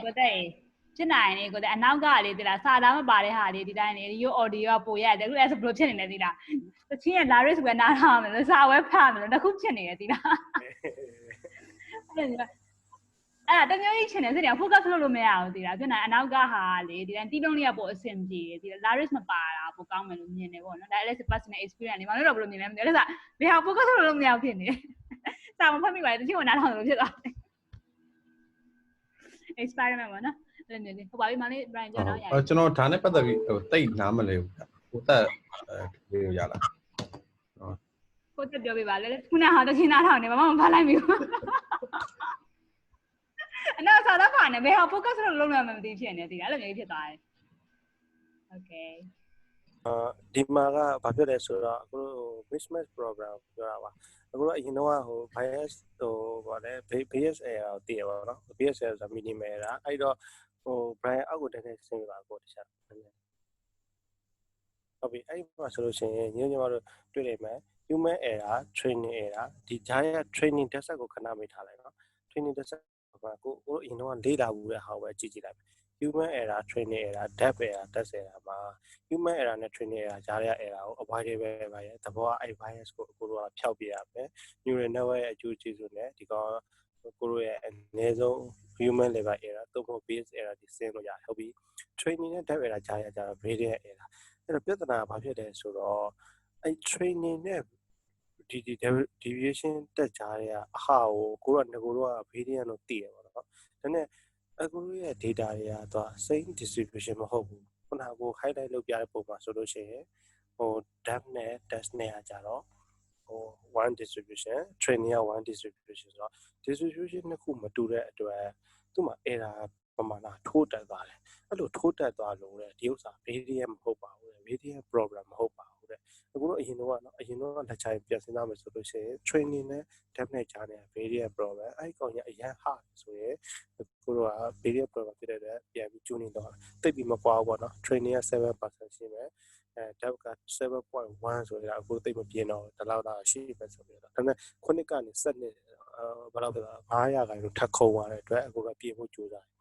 ကိုတဲ့ဖြစ်နိုင်နေကိုတဲ့အနောက်ကလေဒီလားစာသားမပါတဲ့ဟာလေးဒီတိုင်းလေရိုး audio ကပိုရတယ်အခုလည်းဆိုဘယ်လိုဖြစ်နေလဲဒီလားတချင်းရဲ့ lyrics ပဲနားထောင်မယ်လို့စာဝဲဖတ်မယ်လို့တစ်ခုဖြစ်နေတယ်ဒီလားအဲ့ဒါတမျိုးကြီးချင်တယ်စိတ်က focus လုပ်လို့မရဘူးဒီလားဖြစ်နိုင်အနောက်ကဟာလေဒီတိုင်းတီးလုံးလေးကပိုအဆင်ပြေတယ်ဒီလား lyrics မပါတာပိုကောင်းမယ်လို့မြင်တယ်ပေါ့နော်ဒါလည်း personal experience နေမှာလို့တော့ဘယ်လိုမြင်လဲမသိဘူးအဲ့ဒါဘယ်ဟာ focus လုပ်လို့မရဘူးဖြစ်နေစာမဖတ်မိပါဘူးတချင်းကိုနားထောင်လို့ဖြစ်သွားတယ် experiment ပေါ့နော်အဲ့လိုမျိုးလေးဟုတ်ပါပြီမောင်လေး Brian ပြောတော့ရတယ်ကျွန်တော်ဒါနဲ့ပတ်သက်ပြီးတိတ်နားမလဲဘူးဟိုတက်လေးရလားကိုတက်ပြောပြပါလေခုနကဟာတချင်းနားထောင်နေဘာမှမဖတ်လိုက်မိဘူးအနောက်စာသားဖာနေဘယ်ဟာ focus လုပ်လို့မသိဖြစ်နေတယ်အဲ့လိုမျိုးဖြစ်သွားတယ် okay ဒီမှာကဘာဖြစ်လဲဆိုတော့အခု mismatch program ပြောတာပါအခုတော့အရင်တော့ဟို bias ဟိုဗောလေ base error ကိုတည်ရပါတော့ base error ဆိုတာ minimal error အဲ့တော့ဟို Brian အောက်ကိုတက်တဲ့ဆင်းပါကိုတခြားဟုတ်ပြီအဲ့မှာဆိုလို့ရှိရင်ညညမတို့တွေ့နေမယ် human error training error ဒီကြားရ training data ကိုခဏမေးထားလိုက်နော် training data က မှာကိုအရင်တော့လေ့လာဘူးတဲ့ဟာပဲကြည့်လိုက် human error training error depth error test error မှာ human error နဲ့ training error ကြားရ error ကို avoidable ပဲရဲ့သဘောကအဲ့ bias ကိုကိုတို့ကဖျောက်ပြရမယ် neural network ရဲ့အကျိုးကျေးဇူးနဲ့ဒီကောင်ကိုတို့ရဲ့အနည်းဆုံး human level error သို့မဟုတ် base error ဒီဆင်းလို့ရတယ်ဟုတ်ပြီ training နဲ့ depth error ကြားရကြတော့ variance error အဲ့တော့ပြဿနာကဘာဖြစ်လဲဆိုတော့အဲ့ training နဲ့ဒီ deviation တက်ကြတဲ့အဟာကိုကိုတို့က variance လို့သိရပါတော့ဒါနဲ့အခုရဲ့ data တွေကသူက same distribution မဟုတ်ဘူးခုနကကို highlight လုပ်ပြတဲ့ပုံမှာဆိုလို့ရှိရင်ဟို depth နဲ့ test နဲ့ကကြတော့ဟို one distribution training က one distribution ဆိုတော့ distribution နှစ်ခုမတူတဲ့အတွက်သူ့မှာ error ပမာဏထိုးတက်သွားတယ်အဲ့လိုထိုးတက်သွားလို့တဲ့ဒီဥစ္စာ variance မဟုတ်ပါဘူးတဲ့ variance problem မဟုတ်ပါဘူးတဲ့အခုတော့အရင်တော့လက်ချိုင်ပြန်စဉ်းစားမယ်ဆိုလို့ရှိရင် training နဲ့ depth နဲ့ကြားတဲ့ variance problem အဲ့ကောင်ကြီးအရင်ဟာဆိုရင်ကိုတို့က variance problem ဖြစ်တဲ့အတွက်ပြန်ပြီး tuning တော့တိတ်ပြီးမကွာဘူးပေါ့နော် training က 7% ရှိမယ်depth က 7.1 ဆိုတော့အခုတိတ်မပြင်းတော့ဒီလောက်တော့ရှိပဲဆိုပြီးတော့ဒါပေမဲ့ခုနှစ်ကနေ7နှစ်ဘယ်လောက်လဲ900ခိုင်ထပ်ခုံသွားတဲ့အတွက်အခုကပြင်ဖို့ကြိုးစားတယ်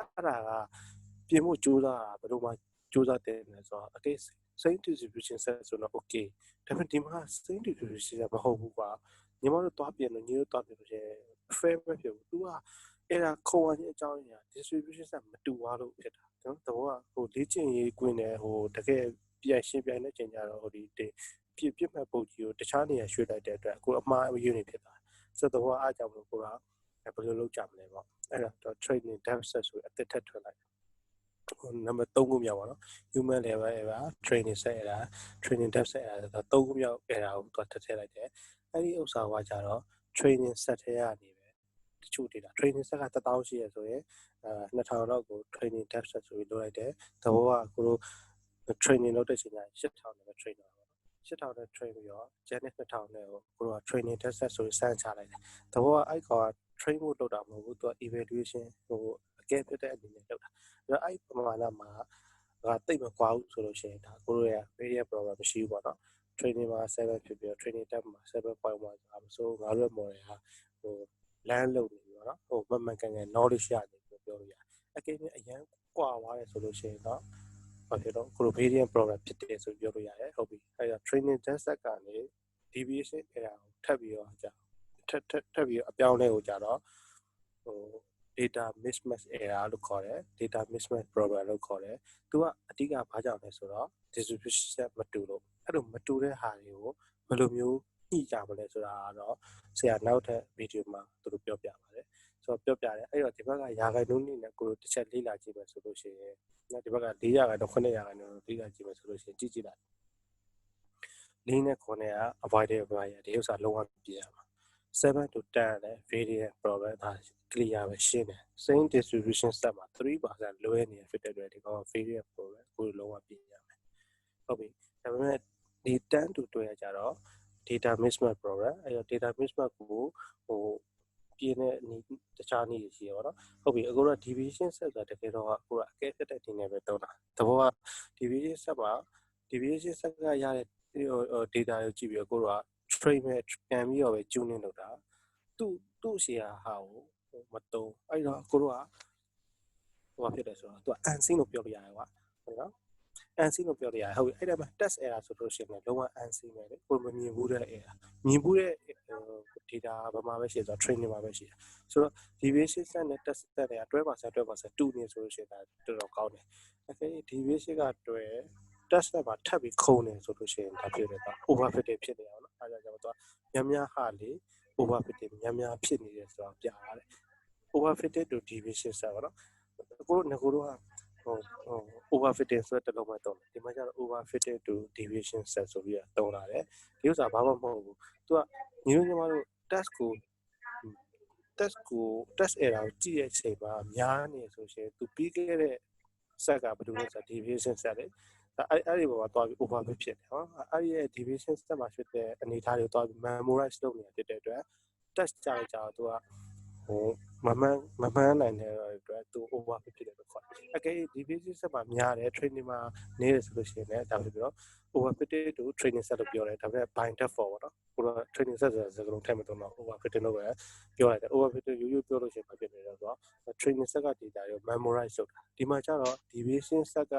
အဲ့ဒါကပြင်ဖို့ကြိုးစားတာဘယ်လိုမှကြိုးစားတယ်လဲဆိုတော့ okay same distribution set ဆိုတော့ okay ဒါပေမဲ့ဒီမှာ same distribution မဟုတ်ဘူးကွာညီမတို့သွားပြင်လို့ညီတို့သွားပြင်လို့ရှိရင် fair ပဲဖြစ်ဘူး तू ကအဲ့ဒါခုံရခြင်းအကြောင်းရင်း distribution set မတူသွားလို့ဖြစ်တာနော်တဘောကဟိုလေ့ကျင့်ရေးကွင်းနဲ့ဟိုတကယ်ပြန်ရှင်းပြတဲ့ချိန်ကျတော့ဟိုဒီပြစ်မှတ်ပုတ်ကြီးကိုတခြားနေရာရွှေ့လိုက်တဲ့အတွက်အခုအမှားအယွင်းနေဖြစ်သွားတယ်ဆိုတော့တဘောအားကြောင့်မလို့ကိုကဘယ်လိုလုပ်ကြမလဲပေါ့အဲ့တော့ training depth set ဆိုအသက်ထက်ထွက်လိုက်နံပါတ်3ခုမြောက်ပါတော့ human level error training set error training depth set error 3ခုမြောက် error ကိုသူထည့်လိုက်တယ်အဲ့ဒီဥစ္စာကကြတော့ training set ထဲကနေပဲတချို့ data training set က1000ရှိရဆိုရင်2000လောက်ကို training depth set ဆိုပြီးလုပ်လိုက်တယ်သဘောကကိုတို့ training လုပ်တဲ့ချိန်ကျ8000နဲ့ပဲ train တာပေါ့8000နဲ့ train ပြီးတော့ Janet 2000နဲ့ကိုတို့က training test set ဆိုပြီးစမ်းချလိုက်တယ်သဘောကအဲ့ကောင်က train ဖို့လုပ်တာမဟုတ်ဘူးသူက evaluation ဟိုအကဲပြတဲ့အနေနဲ့လုပ်တာအဲ့ပမာဏမှာတိတ်မကွာဘူးဆိုလို့ရှိရင်ဒါကိုတို့ရဲ့ variance problem မရှိဘူးပေါ့နော် training မှာ7ဖြစ်ပြီးတော့ training depth မှာ 7.1 ဆိုငါတို့ရဲ့ model ဟာဟို land လုပ်နေပြီပေါ့နော်ဟိုမှန်ကန်ကန် knowledge ရနေပြီပြောလို့ရတယ်အကယ်၍အရန်ကွာသွားတယ်ဆိုလို့ရှိရင်တော့ဘာဖြစ်တော့ကိုလို variance problem ဖြစ်တယ်ဆိုပြောလို့ရတယ်ဟုတ်ပြီအဲ့တော့ training test set ကနေ deviation error ကိုထပ်ပြီးတော့ထပ်ပြီးတော့အပြောင်းလဲကိုကြတော့ဟို data mismatch error လို့ခေါ်တယ် data mismatch problem လို့ခေါ်တယ်သူကအဓိကဘာကြောင့်လဲဆိုတော့ distribution set မတူလို့အဲ့လိုမတူတဲ့ဟာတွေကိုဘယ်လိုမျိုးညှိကြမလဲဆိုတာကတော့ဆရာနောက်ထပ်ဗီဒီယိုမှာသူတို့ပြောပြပါတယ်ဆိုတော့ပြောပြတယ်အဲ့တော့ဒီဘက်ကရာခိုင်နှုန်းနဲ့ကိုလိုတစ်ချက်လေ့လာကြည့်မယ်ဆိုလို့ရှိရင်ဒီဘက်က400ရာခိုင်နှုန်း900ရာခိုင်နှုန်းလေ့လာကြည့်မယ်ဆိုလို့ရှိရင်ကြည့်လိုက်4နဲ့9က avoidable ပဲဒီဥစ္စာလုံးဝပြရမှာ7 to 10လည်း variance problem ဒါ clear ပဲရှင်းတယ် same distribution set မှာ3% လွဲနေဖြစ်တဲ့အတွက်ဒီကောင် variance problem ကိုလုံးဝပြရမယ်ဟုတ်ပြီဒါပေမဲ့ဒီ10 to 12ကျတော့ data mismatch problem အဲ့တော့ data mismatch ကိုဟိုပြင်းတဲ့တခြားနည်းရှိရပါတော့ဟုတ်ပြီအခုတော့ deviation set ဆိုတာတကယ်တော့အခုကအကဲဖြတ်တဲ့ဒီနယ်ပဲသုံးတာတဘောက deviation set မှာ deviation set ကရတဲ့data ကိုကြည့်ပြီးတော့ကိုတို့က train မဲ့ပြန်ပြီးတော့ပဲ tuning လုပ်တာသူ့ရှေ့ဟာကိုမတုံးအဲ့တော့ကိုတို့ကဟိုဖြစ်တယ်ဆိုတော့သူက unseen လို့ပြောလို့ရတယ်ကွာဟုတ်နော် unseen လို့ပြောလို့ရတယ်ဟုတ်ပြီအဲ့ဒါမှ test error ဆိုလို့ရှိရင်လုံးဝ unseen ပဲလေကိုမမြင်ဘူးတဲ့ error မြင်ဘူးတဲ့ data ဘာမှပဲရှိဆိုတော့ training မှာပဲရှိတယ်ဆိုတော့ deviation set နဲ့ test set တွေက12% တူနေဆိုလို့ရှိရင်ဒါတော်တော်ကောင်းတယ်အဲ့ဒီ deviation ကတွဲ test set မှာထပ်ပြီးခုံနေဆိုလို့ရှိရင်ဒါဖြစ်တယ်တော့ overfitting ဖြစ်နေအောင်နော်အဲ့ဒါကြောင့်တော့များဟာလေ overfitting များဖြစ်နေတယ်ဆိုတော့ပြရတယ် overfitted to deviation set ပေါ့နော်ကိုတို့ကဟို overfitting ဆိုတဲ့တလုံးပဲတုံးတယ်ဒီမှာကျတော့ overfitted to deviation set ဆိုပြီးတော့တုံးလာတယ်ဒီဥစ္စာဘာမှမဟုတ်ဘူးသူကညီမတို့ test error ကိုကြည့်တဲ့အချိန်မှာများနေဆိုရှင်သူပြီးခဲ့တဲ့ set ကဘယ်လိုလဲဆိုတော့ deviation set လေအဲ့ဒီပေါ်မှာသွားပြီး overfit ဖြစ်တယ်ဟောအဲ့ဒီရဲ့ deviation set မှာဖြစ်တဲ့အနေအထားတွေကိုသွားပြီး memorize လုပ်နေတာဖြစ်တဲ့အတွက် test ကြလိုက်ကြတော့သူကဟိုမမှန်နိုင်တဲ့အတွက်သူ overfit ဖြစ်တယ်လို့ခေါ်တယ်အကယ် deviation set မှာများတယ် training မှာနေတယ်ဆိုလို့ရှိရင်လည်းဒါဖြစ်ပြီးတော့ overfitted to training set လို့ပြောတယ်ဒါပေမဲ့ by default ပေါ့နော် ကိုတော့ training set ဆိုတဲ့စကားလုံးထည့်မသုံးတော့ overfitting လို့ပဲပြောလိုက်တယ် overfitting ရိုးရိုးပြောလို့ရှိရင်ဖြစ်နေတယ်ဆိုတော့ training set က data ကို memorize လုပ်တာဒီမှာကျတော့ deviation set က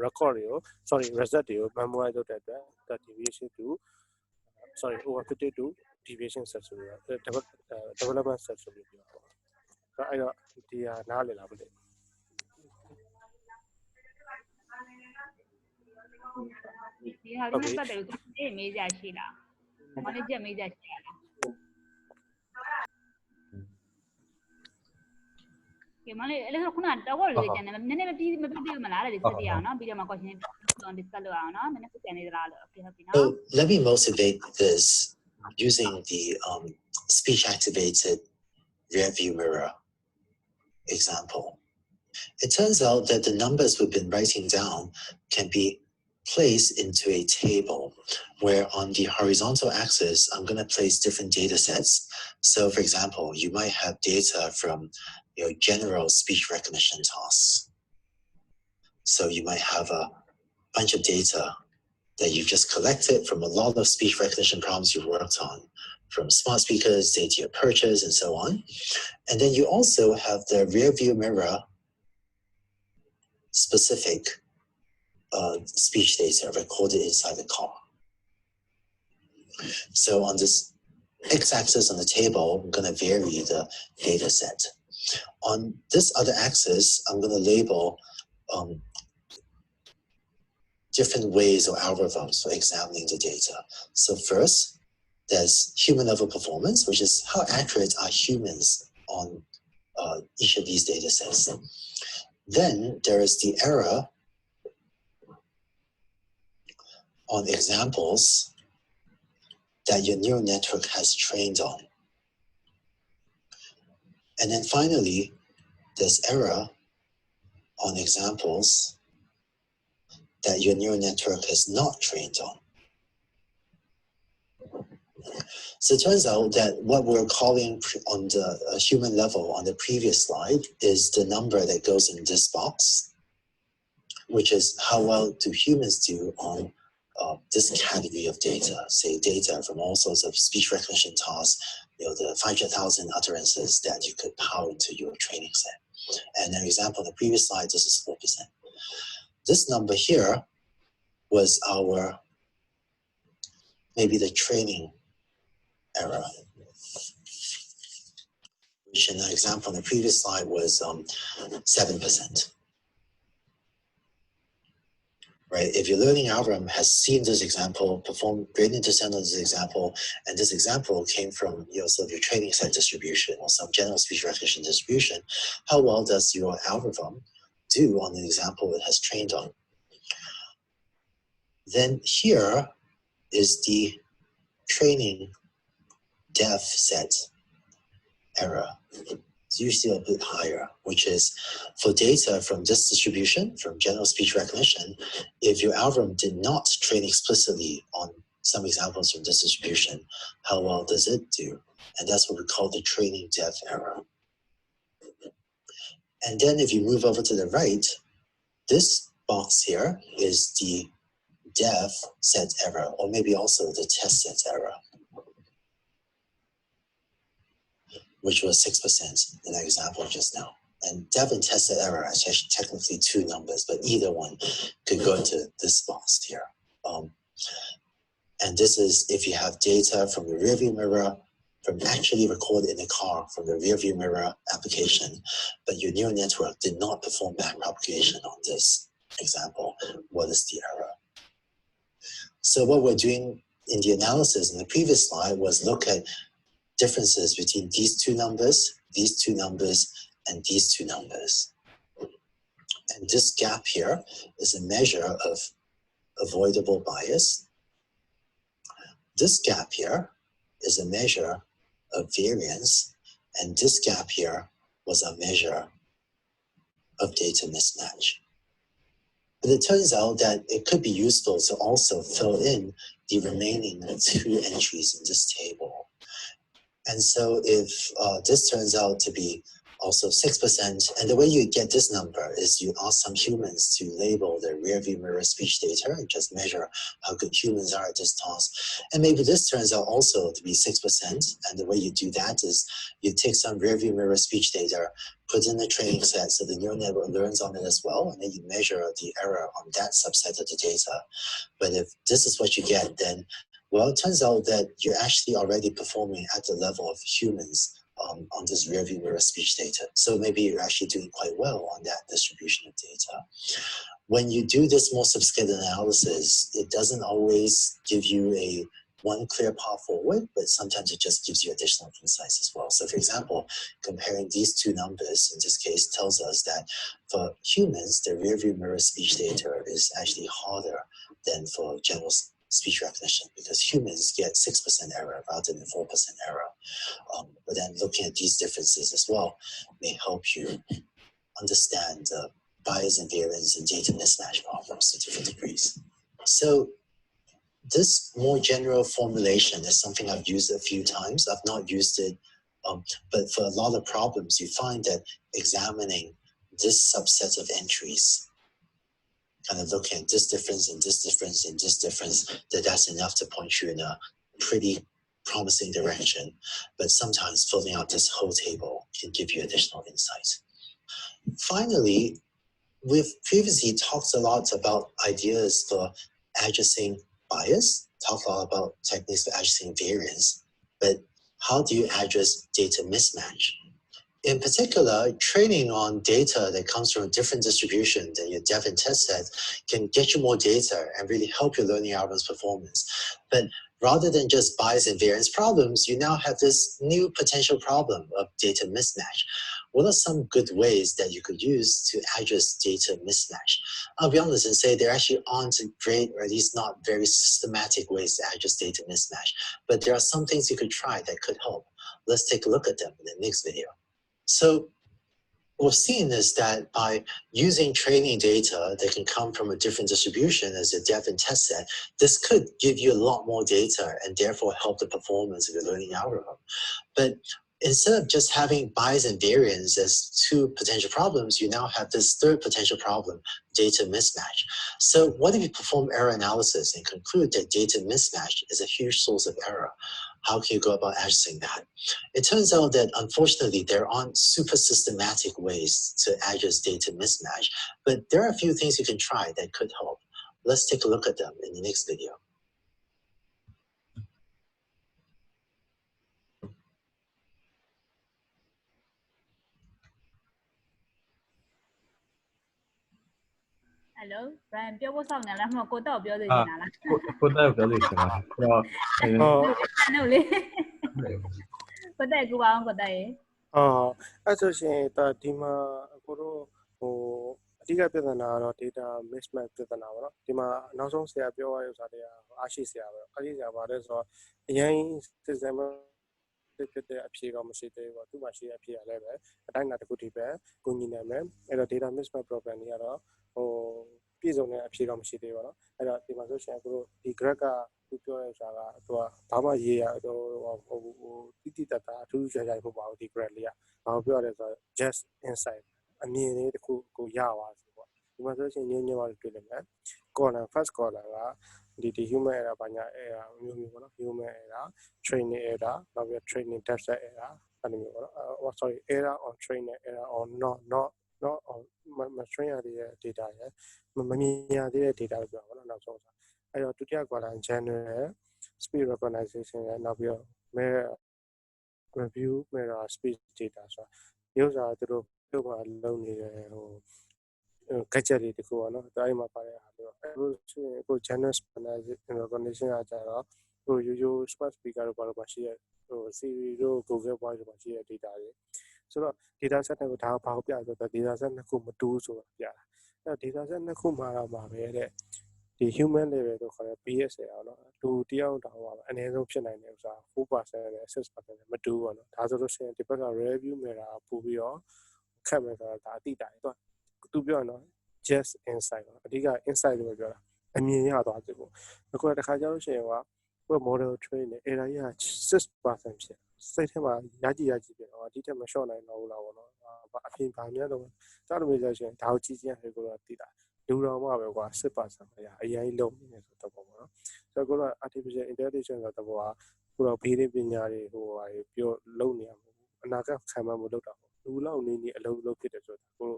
record တွေကို sorry result တွေကို memorize လုပ်တဲ့အတွက် deviation to sorry overfitting to deviation set ဆိုပြီးတော့ development set ဆိုပြီးပြောတာပေါ့အဲ့တော့ဒီဟာနားလည်လားမသိဘူးဒီဟာလေးပတ်တယ်လို့အေးမေးကြရှိလားမနေ့ကမေးကြရှိလားကဲမလေးအဲ့ဒါခုနတော့လေးကျန်တယ်နည်းနည်းမပြီးမလားလေစစ်တရားနော်ပြီးတော့မှ question discuss လုပ်အောင်နော်နည်းနည်းပြန်နေသလားလို့ okay ဟုတ်ပြီနော် So let me motivate this using the speech activated rear view mirror example. It turns out that the numbers we've been writing down can be placed into a table where on the horizontal axis, I'm going to place different data sets. So for example, you might have data from general speech recognition tasks. So you might have a bunch of data that you've just collected from a lot of speech recognition problems you've worked on, from smart speakers, data purchase, and so on. And then you also have the rear view mirror specific speech data recorded inside the car. So on this x-axis on the table, I'm going to vary the data set. On this other axis, I'm going to label different ways or algorithms for examining the data. So first, there's human level performance, which is how accurate are humans on each of these data sets. Then there is the error on examples that your neural network has trained on. And then finally, there's error on examples that your neural network has not trained on. So it turns out that what we're calling on the human level on the previous slide is the number that goes in this box, which is how well do humans do on this category of data, say data from all sorts of speech recognition tasks, the 500,000 utterances that you could power into your training set. And an example on the previous slide, this is 4%. This number here was our, maybe the training error, which in the example on the previous slide was 7%. Right? If your learning algorithm has seen this example, performed gradient descent on this example, and this example came from sort of your training set distribution or some general speech recognition distribution, how well does your algorithm do on the example it has trained on? Then here is the training def set error. It's usually a bit higher, which is for data from this distribution, from general speech recognition, if your algorithm did not train explicitly on some examples from this distribution, how well does it do? And that's what we call the training def error. And then if you move over to the right, this box here is the def set error, or maybe also the test set error, which was 6% in that example just now. And def and test set error are actually technically two numbers, but either one could go into this box here. And this is if you have data from the rearview mirror, from actually recorded in the car from the rearview mirror application, but your neural network did not perform backpropagation on this example. What is the error? So what we're doing in the analysis in the previous slide was look at differences between these two numbers, and these two numbers. And this gap here is a measure of avoidable bias. This gap here is a measure of variance, and this gap here was a measure of data mismatch. But it turns out that it could be useful to also fill in the remaining two entries in this table. And so if this turns out to be also 6%. And the way you get this number is you ask some humans to label their rearview mirror speech data and just measure how good humans are at this task. And maybe this turns out also to be 6%. And the way you do that is you take some rearview mirror speech data, put in a training set so the neural network learns on it as well, and then you measure the error on that subset of the data. But if this is what you get, then, well, it turns out that you're actually already performing at the level of humans on this rearview mirror speech data. So maybe you're actually doing quite well on that distribution of data. When you do this more sophisticated analysis, it doesn't always give you a one clear path forward, but sometimes it just gives you additional insights as well. So for example, comparing these two numbers in this case tells us that for humans, the rearview mirror speech data is actually harder than for general speech recognition because humans get 6% error rather than 4% error. But then looking at these differences as well may help you understand the bias and variance and data mismatch problems to different degrees. So this more general formulation is something I've used a few times. I've not used it, but for a lot of problems, you find that examining this subset of entries, kind of looking at this difference and this difference and this difference, that's enough to point you in a pretty promising direction. But sometimes filling out this whole table can give you additional insights. Finally, we've previously talked a lot about ideas for addressing bias, talked a lot about techniques for addressing variance, but how do you address data mismatch? In particular, training on data that comes from a different distribution than your dev and test set can get you more data and really help your learning algorithm's performance. But rather than just bias and variance problems, you now have this new potential problem of data mismatch. What are some good ways that you could use to address data mismatch? I'll be honest and say there actually aren't great, or at least not very systematic ways to address data mismatch, but there are some things you could try that could help. Let's take a look at them in the next video. So what we're seeing is that by using training data that can come from a different distribution as a dev and test set, this could give you a lot more data and therefore help the performance of your learning algorithm. But instead of just having bias and variance as two potential problems, you now have this third potential problem, data mismatch. So what if you perform error analysis and conclude that data mismatch is a huge source of error? How can you go about addressing that? It turns out that unfortunately there aren't super systematic ways to address data mismatch, but there are a few things you can try that could help. Let's take a look at them in the next video. Hello Brian ပြောဖို့စောင့်နေလားမဟုတ်ကိုတော့ပြောသေးချင်တာလားကိုတက်ပြောလို့ရှင်ပါတယ်ဆိုတော့ဟုတ်လေကိုတက်ကူပါအောင်ကိုတက်ရေအဲ့ဆိုရှင်ဒီမှာကိုတို့အဓိကပြဿနာကတော့ data mismatch ပြဿနာပေါ့နော်ဒီမှာနောက်ဆုံးဆရာပြောရတဲ့ဥစ္စာတွေကအားရှိဆရာပဲအားရှိဆရာပါတယ်ဆိုတော့အရင်စစ်စံဖြစ်တဲ့အဖြေတော့မရှိသေးဘူးပေါ့သူ့မှာရှိတဲ့အဖြေရလည်းပဲအတိုင်းအတာတစ်ခုတည်းပဲကိုညီနိုင်မယ်အဲ့တော့ data mismatch problem တွေကတော့ပြည့်စုံတဲ့အဖြေတော့မရှိသေးဘူးပေါ့နော်အဲ့တော့ဒီမှာဆိုရှင်ကိုတို့ဒီ graph ကသူပြောတဲ့ဥစ္စာကသူကဘာမှရေးရတိတိတတ်တာအထူးခြားခြားမဟုတ်ပါဘူးဒီ graph လေးကဘာလို့ပြောရလဲဆိုတော့ just insight အမြင်လေးတစ်ခုကိုရပါစေပေါ့ဒီမှာဆိုရှင်ညညပါတွေ့လိမ့်မယ် column first column ကဒီ human error ဘာညာ error မျိုးပေါ့နော် human error training error နောက်ပြီး training data error အဲ့လိုမျိုးပေါ့နော်sorry error on trainer error on not on မ train ရတဲ့ data ရယ်မမြင်ရတဲ့ data လို့ပြောပါတော့နောက်ဆုံးအဲ့တော့ဒုတိယ column general speed recognition ရယ်နောက်ပြီးတော့ mirror review mirror speed data ဆိုတာဒီဥစ္စာသူတို့ပြုတ်မှာလုံးနေတဲ့gadget တွေတခုပေါ့နော်အဲ့မှာပါတဲ့ဟာမျိုးအခု general recognition ကကြတော့ရိုး smart speaker တို့ဘာလို့ပါရှိရSiri တို့ Google Voice တို့ပါရှိရ data တွေဆိုတော့ data set တွေကိုဒါဘာကိုပြဆိုတော့ data set နှစ်ခုမတူဆိုတာပြတာအဲ့ data set နှစ်ခုမှာတော့ပါပဲတဲ့ဒီ human level တို့ခေါ်တဲ့ BS ရအောင်နော်လူတယောက်တောင်ပါအနည်းဆုံးဖြစ်နိုင်တဲ့ဥစ္စာ 4% နဲ့ 6% နဲ့မတူဘူးပေါ့နော်ဒါဆိုလို့ရှိရင်ဒီဘက်က review မဲ့တာပို့ပြီးတော့ခက်မယ်ဆိုတော့ဒါအတိအတိုင်းသူပြောရနော် just insight ပေါ့အဓိက insight လို့ပြောတာအမြင်ရသွားတယ်ပေါ့အခုတခါကြောလို့ရှိရင်က model train နဲ့ error ကြီးက 6% ဖြစ်စိတ်ထဲမှာရကြည့်ဖြစ်တော့ဒီထက်မလျှော့နိုင်တော့ဘူးလားပေါ့နော် ပြင်ပါများတော့စတော့မျိုးဆိုရှင်ဒါကိုကြည့်ချင်းဟဲ့ကိုတော့တည်တာလူတော်မှာပဲကွာ10%ပဲအရင်လုံးနေဆိုတော့ပေါ့နော်ဆိုတော့ကိုတော့ artificial intelligence ဆိုတော့ဘောကကိုတော့ဘေးရင်းပညာတွေဟိုဟာပြောလုံနေရမှာအနာဂတ်ခံမှမလုပ်တာပေါ့လူလောက်နေနေအလုံးလုံးဖြစ်တယ်ဆိုတော့ကို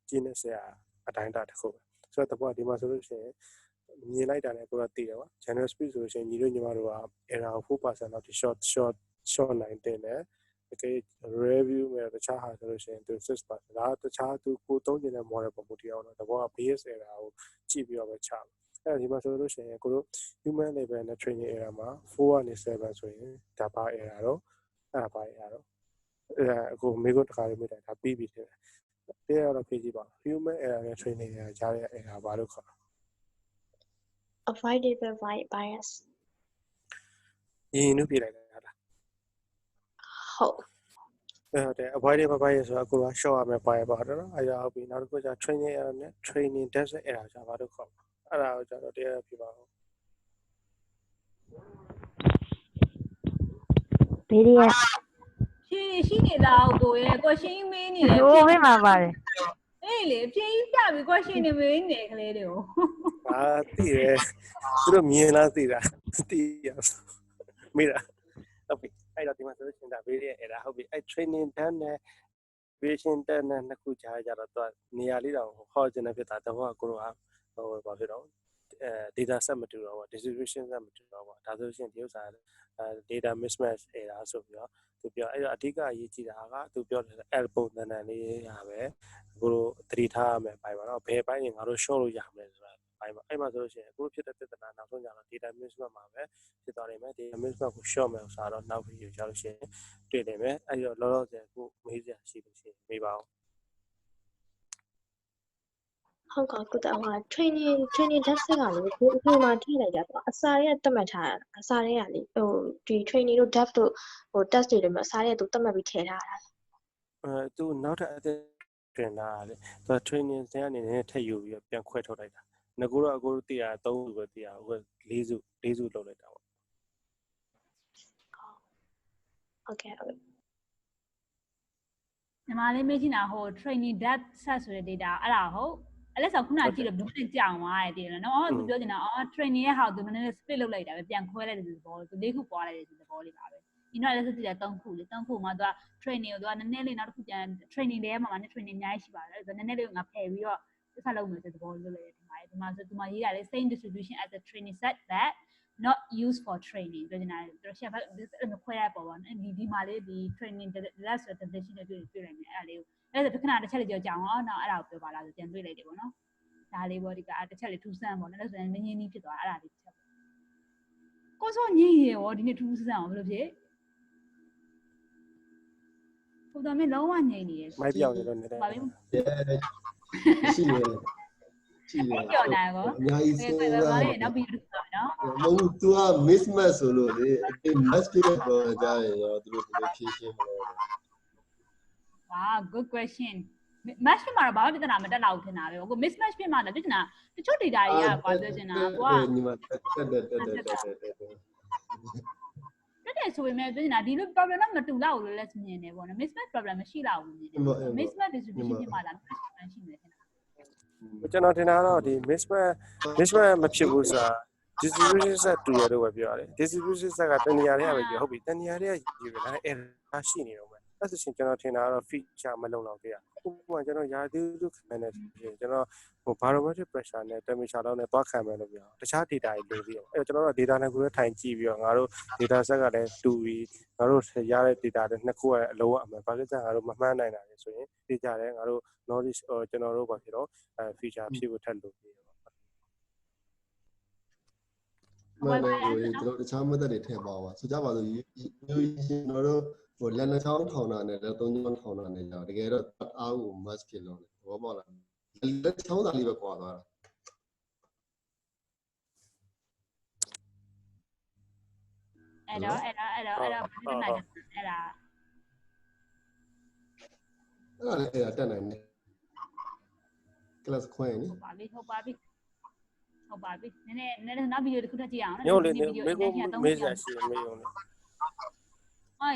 ကျင်းနေစရာအတိုင်းတာတစ်ခုပဲဆိုတော့ဘောကဒီမှာဆိုလို့ရှိရင်မြင်လိုက်တာနဲ့ကိုတော့တည်တယ်ကွာ general speed ဆိုလို့ရှိရင်ညီတို့ညီမတို့က error 4% လောက် short နိုင်တယ်နဲ့တကယ် review မဲ့တခြားဟာဆိုလို့ရှိရင်သူ6%ဒါတခြားသူကိုသုံးနေတဲ့ model ပုံမှုတရားတော့တဘောက base error ကိုကြည့်ပြီးတော့ပဲချတယ်အဲဒီမှာဆိုလို့ရှိရင်ကိုတို့ human level နဲ့ training error မှာ4ကနေ7ဆိုရင်ဒါပါ error တော့အဲ့ပါ error တော့အခုမိကိုတခါလေးမိတယ်ဒါပြီးပြီတဲ့တရားတော့ဖြည့်ကြည့်ပါ human error နဲ့ training error ကြားတဲ့ error ဘာလို့ခေါ် avoidable bias ရင်းနှီးပြလိုက်တာလားဟုတ် တဲ့ avoidable bias ဆိုတာကိုက short ရမယ် bias ပါတော့အဲ့ဒါဟုတ်ပြီနောက်တစ်ခုကျ training error နဲ့ training data error ကြားဘာလို့ခေါ်အဲ့ဒါကိုကျတော့တရားပြပါဦး variance ရှိနေလားကိုရဲ့ question မေးနေတယ် ဟိုမေးမှာပါတယ် အေးလေဖြေးပြပြီး question တွေမေးနေကလေးတွေကို သိတယ်သူတို့မြင်လားသိတာသိရမေးတာဟုတ်ပြီအဲ့တော့ဒီမှာဆိုလို့ရှိရင်ဒါ variance error ဟုတ်ပြီအဲ့ training data နဲ့ variation data နဲ့နှစ်ခုကြားကြတော့သူကနေရာလေးတော့ဟောချင်တဲ့ဖြစ်တာတော့ကိုတို့ကဟိုဘာဖြစ်တော့data set မတူတော့ဘူး distribution set မတူတော့ဘူးဒါဆိုရှင်ဒီဥစ္စာdata mismatch error ဆိုပြီးတော့သူပြောအဲ့တော့အဓိကအရေးကြီးတာကသူပြောတယ် L ပုံသဏ္ဍာန်လေးဟာပဲကိုတို့သတိထားရမယ်ပိုင်းပါတော့ဘယ်ပိုင်းတွေငါတို့ short လို့ရမယ်ဆိုတာပိုင်းပါအဲ့မှာဆိုလို့ရှိရင်ကိုဖြစ်တဲ့ပြဿနာနောက်ဆုံးကြတော့ data mismatch မှာပဲဖြစ်သွားနိုင်မယ် data mismatch ကို short မယ်ဆိုတာတော့နောက်ပြီးရောက်လို့ရှိရင်တွေ့နိုင်မယ်အဲ့တော့လောလောဆယ်ကိုမေးစရာရှိလို့ရှိရင်မေးပါဦးဟုတ်ကဲ့ကိုတော့ဟာ training test ကလေဒီအပြင်မှာထည့်လိုက်တာပေါ့အစာတွေကတတ်မှတ်ထားတာအစာတွေကလေဟိုဒီ training တို့ dev တို့ဟို test တွေမှာအစာတွေကသူတတ်မှတ်ပြီးထည့်ထားတာသူနောက်ထပ်အသစ်တင်လာတယ်သူ training ဆင်းအနေနဲ့ထည့်ယူပြီးပြန်ခွဲထုတ်လိုက်တာငါကတော့အကိုတို့တရား3စုပဲတရားဟို4စုလုပ်လိုက်တာပေါ့ဟုတ်ကဲ့ဟုတ်ညီမလေးမေးချင်တာဟို training data set ဆိုတဲ့ data အဲ့ဒါဟုတ်အဲ့လက်ဆောင်ခုနကြည့်လို့ဘယ်လိုကြောင်သွားတယ်တည်တယ်နော်သူပြောချင်တာtraining ရဲ့ဟာသူနည်းနည်း split လုပ်လိုက်တာပဲပြန်ခွဲလိုက်တဲ့သဘောသူ၄ခုပွားလိုက်တဲ့သဘောလေးပါပဲဒီတော့လည်းစစ်စစ်3ခုလေ3ခုမှသူက training ကိုသူကနည်းနည်းလေးနောက်တစ်ခုပြန် training တွေမှာနည်း training အများကြီးရှိပါတယ်ဆိုတော့နည်းနည်းလေးငါဖယ်ပြီးတော့ဆက်လုပ်မယ်ဆိုတဲ့သဘောလုပ်လိုက်တယ်ဒီမှာဆိုဒီမှာရေးတာလေ same distribution as a training set that not used for training ပြောချင်တာသူရှက်ဖက်ခွဲရပေါ်ပါဒီမှာလေးဒီ training data ဆိုတဲ့ definition တွေတွေ့နိုင်တယ်အဲ့ဒါလေးကိုအဲ့ဒါခဏတစ်ချက်လေးကြောင်အောင်နောက်အဲ့ဒါကိုပြောပါလားဆိုပြန်တွေ့လိုက်တယ်ပေါ့နော်ဒါလေးပေါ့ဒီကတစ်ချက်လေးထူးဆန်းပေါ့နော်လို့ဆိုရင်မင်းကြီးနီးဖြစ်သွားအဲ့ဒါလေးတစ်ချက်ကိုစောညင်းရေရောဒီနေ့ထူးဆန်းအောင်ဘယ်လိုဖြစ်ဟိုတော့မင်းလုံးဝညင်းနေရယ်မိုက်ပြောင်းနေတော့နေတယ်ပါပြီရှိနေရှိနေပြောနိုင်ကောအများကြီးစိုးတာနောက်ပြီးနော်မဟုတ် तू က mismatch ဆိုလို့လေအဲ့ match ဖြစ်တဲ့ problem ကြရင်ရောသူတို့ဘယ်လိုဖြေရှင်းမလဲ Wow good question match ဖြစ်မှာတော့ဘာမှပြဿနာမတက်တော့ဘူးထင်တာပဲကို mismatch ဖြစ်မှာလည်းပြဿနာတချို့ data တွေကကွာပြောချင်တာကိုကညီမတက်တယ်ဆိုပေမဲ့ပြောချင်တာဒီလို problem တော့မတူတော့ဘူးလို့လည်းမြင်တယ်ပေါ့နော် mismatch problem မရှိတော့ဘူးမြင်တယ် mismatch distribution ဖြစ်မှာလား mismatch ရှိမယ်ထင်တာကျွန်တော်ထင်တာတော့ဒီ mismatch မဖြစ်ဘူးဆိုတာ distribution set တူရလို့ပဲပြောရတယ် distribution set ကတနေရာလေးပဲပြောဟုတ်ပြီတနေရာလေးကယူရတာ error ရှိနေတော့မယ်အဲ့ဆိုရှင်ကျွန်တော်ထင်တာကတော့ feature မလုံလောက်သေးဘူးဥပမာကျွန်တော်ရာသီဥတုခံနေတယ်ကျွန်တော်ဟို barometric pressure နဲ့ temperature လောက်နဲ့သွားခံမယ်လို့ပြောတခြား data တွေလိုသေးတယ်အဲ့တော့ကျွန်တော်တို့ data နဲ့ကိုယ်ထိုင်ကြည့်ပြီးတော့ငါတို့ data set ကလည်းတူပြီးငါတို့ရတဲ့ data တွေနှစ်ခုကအလုံးဝအမှန်ဘာလို့လဲငါတို့မမှန်းနိုင်တာလေဆိုရင်သိကြတယ်ငါတို့ knowledge ကျွန်တော်တို့ဘာဖြစ်တော့ feature ဖြစ်ဖို့ထပ်လို့ပြီးတော့မှန်တယ်ကိုကျွန်တော်တခြား method တွေထည့်ပါပါဆိုကြပါစို့ကျွန်တော်တို့ဟိုလက်နှချောင်းထောင်တာနဲ့လက်သုံးချောင်းထောင်တာနဲ့ကြာတကယ်တော့အားကို match ဖြစ်လို့သဘောပေါက်လားလက်ချောင်းသားလေးပဲကွာသွားတာအဲ့တော့ပြဿနာအဲ့ဒါအဲ့ဒါတက်နိုင်တယ် class ခွဲနေဟုတ်ပါပြီနည်းနည်းနောက်ဗီဒီယိုတစ်ခုထပ်ကြည့်အောင်နော်ညို့လေမေကိုမေးစရာရှိမေးအောင်လေ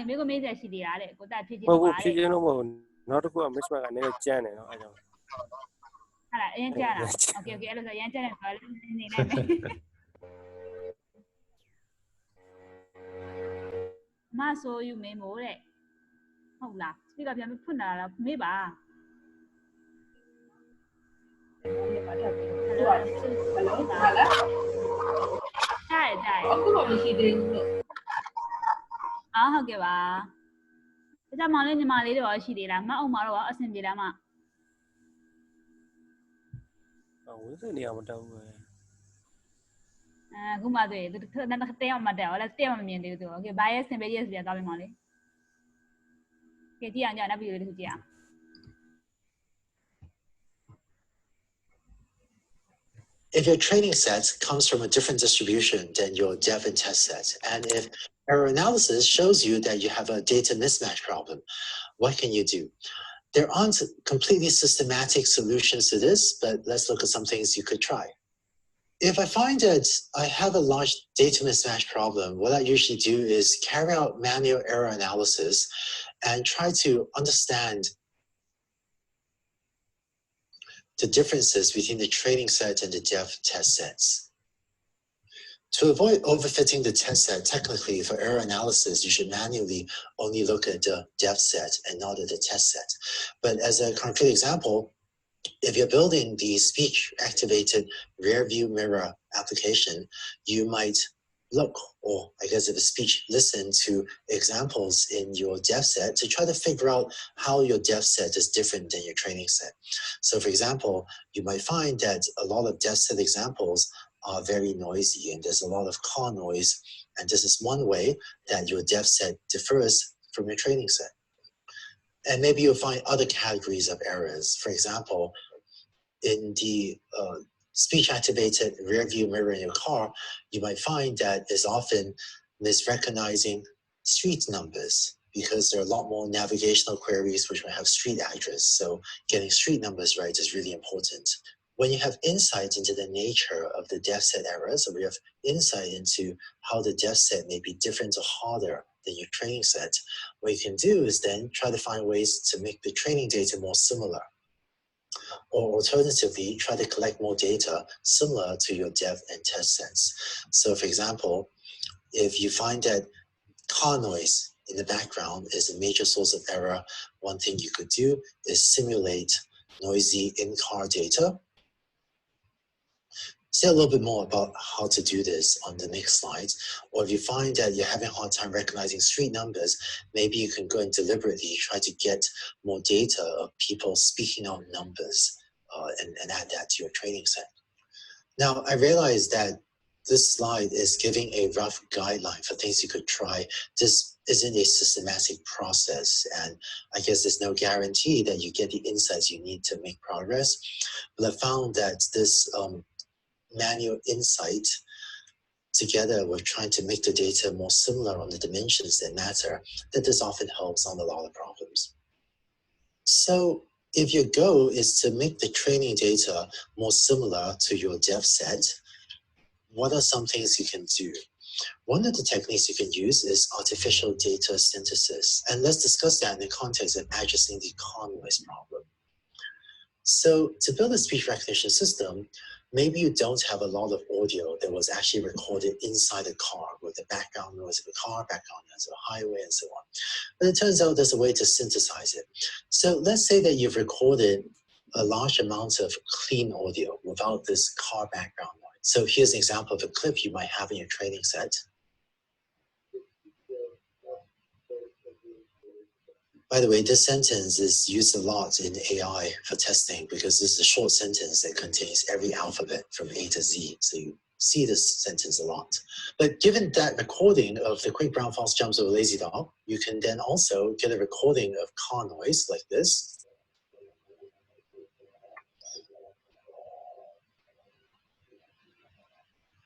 မေးကိုမေးစရာရှိသေးတာတဲ့ကိုတက်ဖြည့်ချင်းဟုတ်ဖြည့်ချင်းလို့မဟုတ် နောက်တစ်ခုက mismatch ကနည်းနည်းကျန်းတယ်နော်အဲကြောင့် ဟာလားအရင်ကြားတာโอเคအဲ့လိုဆိုအရင်ကြားတယ်ဆိုတော့နေလိုက်မယ်မဆိုယူမေမိုးတဲ့ဟုတ်လားစပီကာပြန်ဖွင့်လာတာမေးပါใช่ใช่အခုတော့မရှိသေးဘူးလို့ဟုတ်ကဲ့ပါဒါကြောင့်မောင်လေးညီမလေးတွေရောရှိသေးလားမအောင်မတော့ရောအဆင်ပြေလားမဝင်စနေအောင်မတောင်းဘူးပဲအခုမှတွေ့သူတဲအောင်မတက်အောင်လဲတဲအောင်မမြင်သေးဘူးသူโอเคဘာရဲ့ဆင်ပေးရဲ့ပြန်သွားပြီမောင်လေးကဲကြည့်အောင်ကြနောက်ဗီဒီယိုလေးတစ်ခုကြည့်အောင် If your training set comes from a different distribution than your dev and test set, and if error analysis shows you that you have a data mismatch problem, what can you do? There aren't completely systematic solutions to this, but let's look at some things you could try. If I find that I have a large data mismatch problem, what I usually do is carry out manual error analysis and try to understand the differences between the training set and the dev test sets. To avoid overfitting the test set, technically for error analysis, you should manually only look at the dev set and not at the test set. But as a concrete example, if you're building the speech activated rear view mirror application, you might look, or I guess if a speech listen to examples in your dev set to try to figure out how your dev set is different than your training set. So for example, you might find that a lot of dev set examples are very noisy and there's a lot of car noise. And this is one way that your dev set differs from your training set. And maybe you'll find other categories of errors. For example, in the speech activated rear view mirror in your car, you might find that it's often misrecognizing street numbers because there are a lot more navigational queries which might have street address. So getting street numbers right is really important. When you have insight into the nature of the dev set errors, or you have insight into how the dev set may be different or harder than your training set, what you can do is then try to find ways to make the training data more similar. Or alternatively, try to collect more data similar to your dev and test sets. So for example, if you find that car noise in the background is a major source of error, one thing you could do is simulate noisy in-car data. Say a little bit more about how to do this on the next slide. Or if you find that you're having a hard time recognizing street numbers, maybe you can go and deliberately try to get more data of people speaking out numbers and add that to your training set. Now, I realize that this slide is giving a rough guideline for things you could try. This isn't a systematic process, and I guess there's no guarantee that you get the insights you need to make progress. But I found that this manual insight together with trying to make the data more similar on the dimensions that matter, that this often helps on a lot of problems. So if your goal is to make the training data more similar to your dev set, what are some things you can do? One of the techniques you can use is artificial data synthesis. And let's discuss that in the context of addressing the car noise problem. So to build a speech recognition system, maybe you don't have a lot of audio that was actually recorded inside a car with the background noise of a car, background noise of a highway, and so on. But it turns out there's a way to synthesize it. So let's say that you've recorded a large amount of clean audio without this car background noise. So here's an example of a clip you might have in your training set. By the way, this sentence is used a lot in AI for testing because this is a short sentence that contains every alphabet from A to Z. So you see this sentence a lot. But given that recording of the quick brown fox jumps over lazy dog, you can then also get a recording of car noise like this.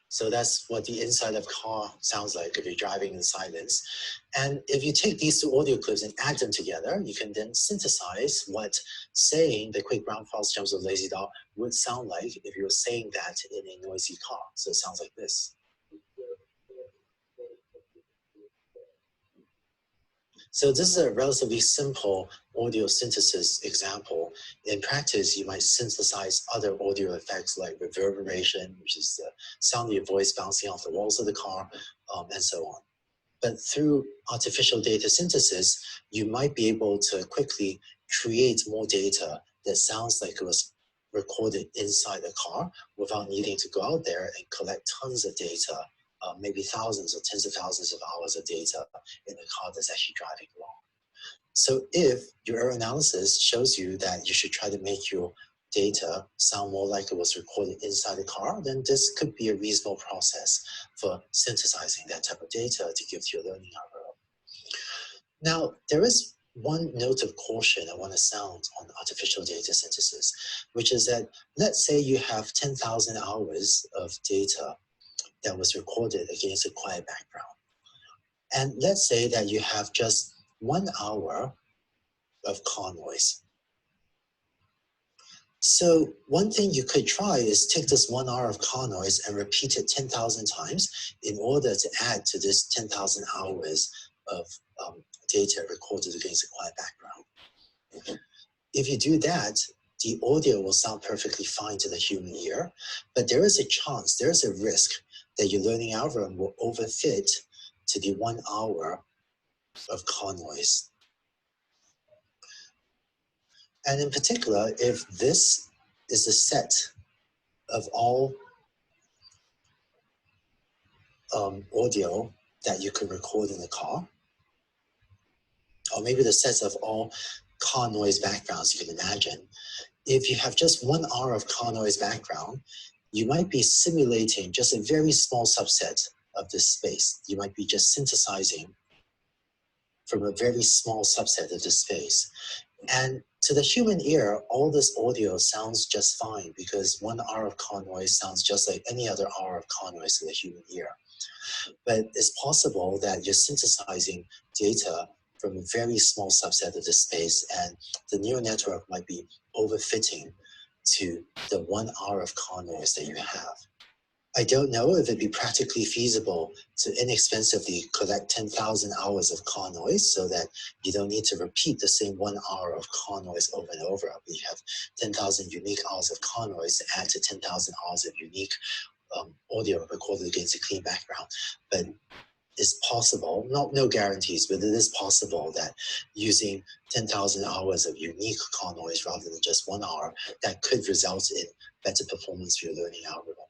So that's what the inside of a car sounds like if you're driving in silence. And if you take these two audio clips and add them together, you can then synthesize what saying the quick brown fox jumps with lazy dog would sound like if you were saying that in a noisy car. So it sounds like this. So this is a relatively simple audio synthesis example. In practice, you might synthesize other audio effects like reverberation, which is the sound of your voice bouncing off the walls of the car, and so on. But through artificial data synthesis, you might be able to quickly create more data that sounds like it was recorded inside the car without needing to go out there and collect tons of data, maybe thousands or tens of thousands of hours of data in the car that's actually driving along. So if your error analysis shows you that you should try to make your data sound more like it was recorded inside the car, then this could be a reasonable process for synthesizing that type of data to give to your learning algorithm. Now, there is one note of caution I want to sound on artificial data synthesis, which is that let's say you have 10,000 hours of data that was recorded against a quiet background. And let's say that you have just 1 hour of car noise. So one thing you could try is take this 1 hour of car noise and repeat it 10,000 times in order to add to this 10,000 hours of data recorded against a quiet background. If you do that, the audio will sound perfectly fine to the human ear, but there is a chance, there is a risk that your learning algorithm will overfit to the 1 hour of car noise. And in particular, if this is the set of all audio that you could record in the car, or maybe the sets of all car noise backgrounds you can imagine, if you have just 1 hour of car noise background, you might be simulating just a very small subset of this space. You might be just synthesizing from a very small subset of this space. And to the human ear, all this audio sounds just fine because 1 hour of car noise sounds just like any other hour of car noise to the human ear. But it's possible that you're synthesizing data from a very small subset of the space, and the neural network might be overfitting to the 1 hour of car noise that you have. I don't know if it'd be practically feasible to inexpensively collect 10,000 hours of car noise so that you don't need to repeat the same 1 hour of car noise over and over. You have 10,000 unique hours of car noise to add to 10,000 hours of unique audio recorded against a clean background. But it's possible, no guarantees, but it is possible that using 10,000 hours of unique car noise rather than just 1 hour, that could result in better performance for your learning algorithm.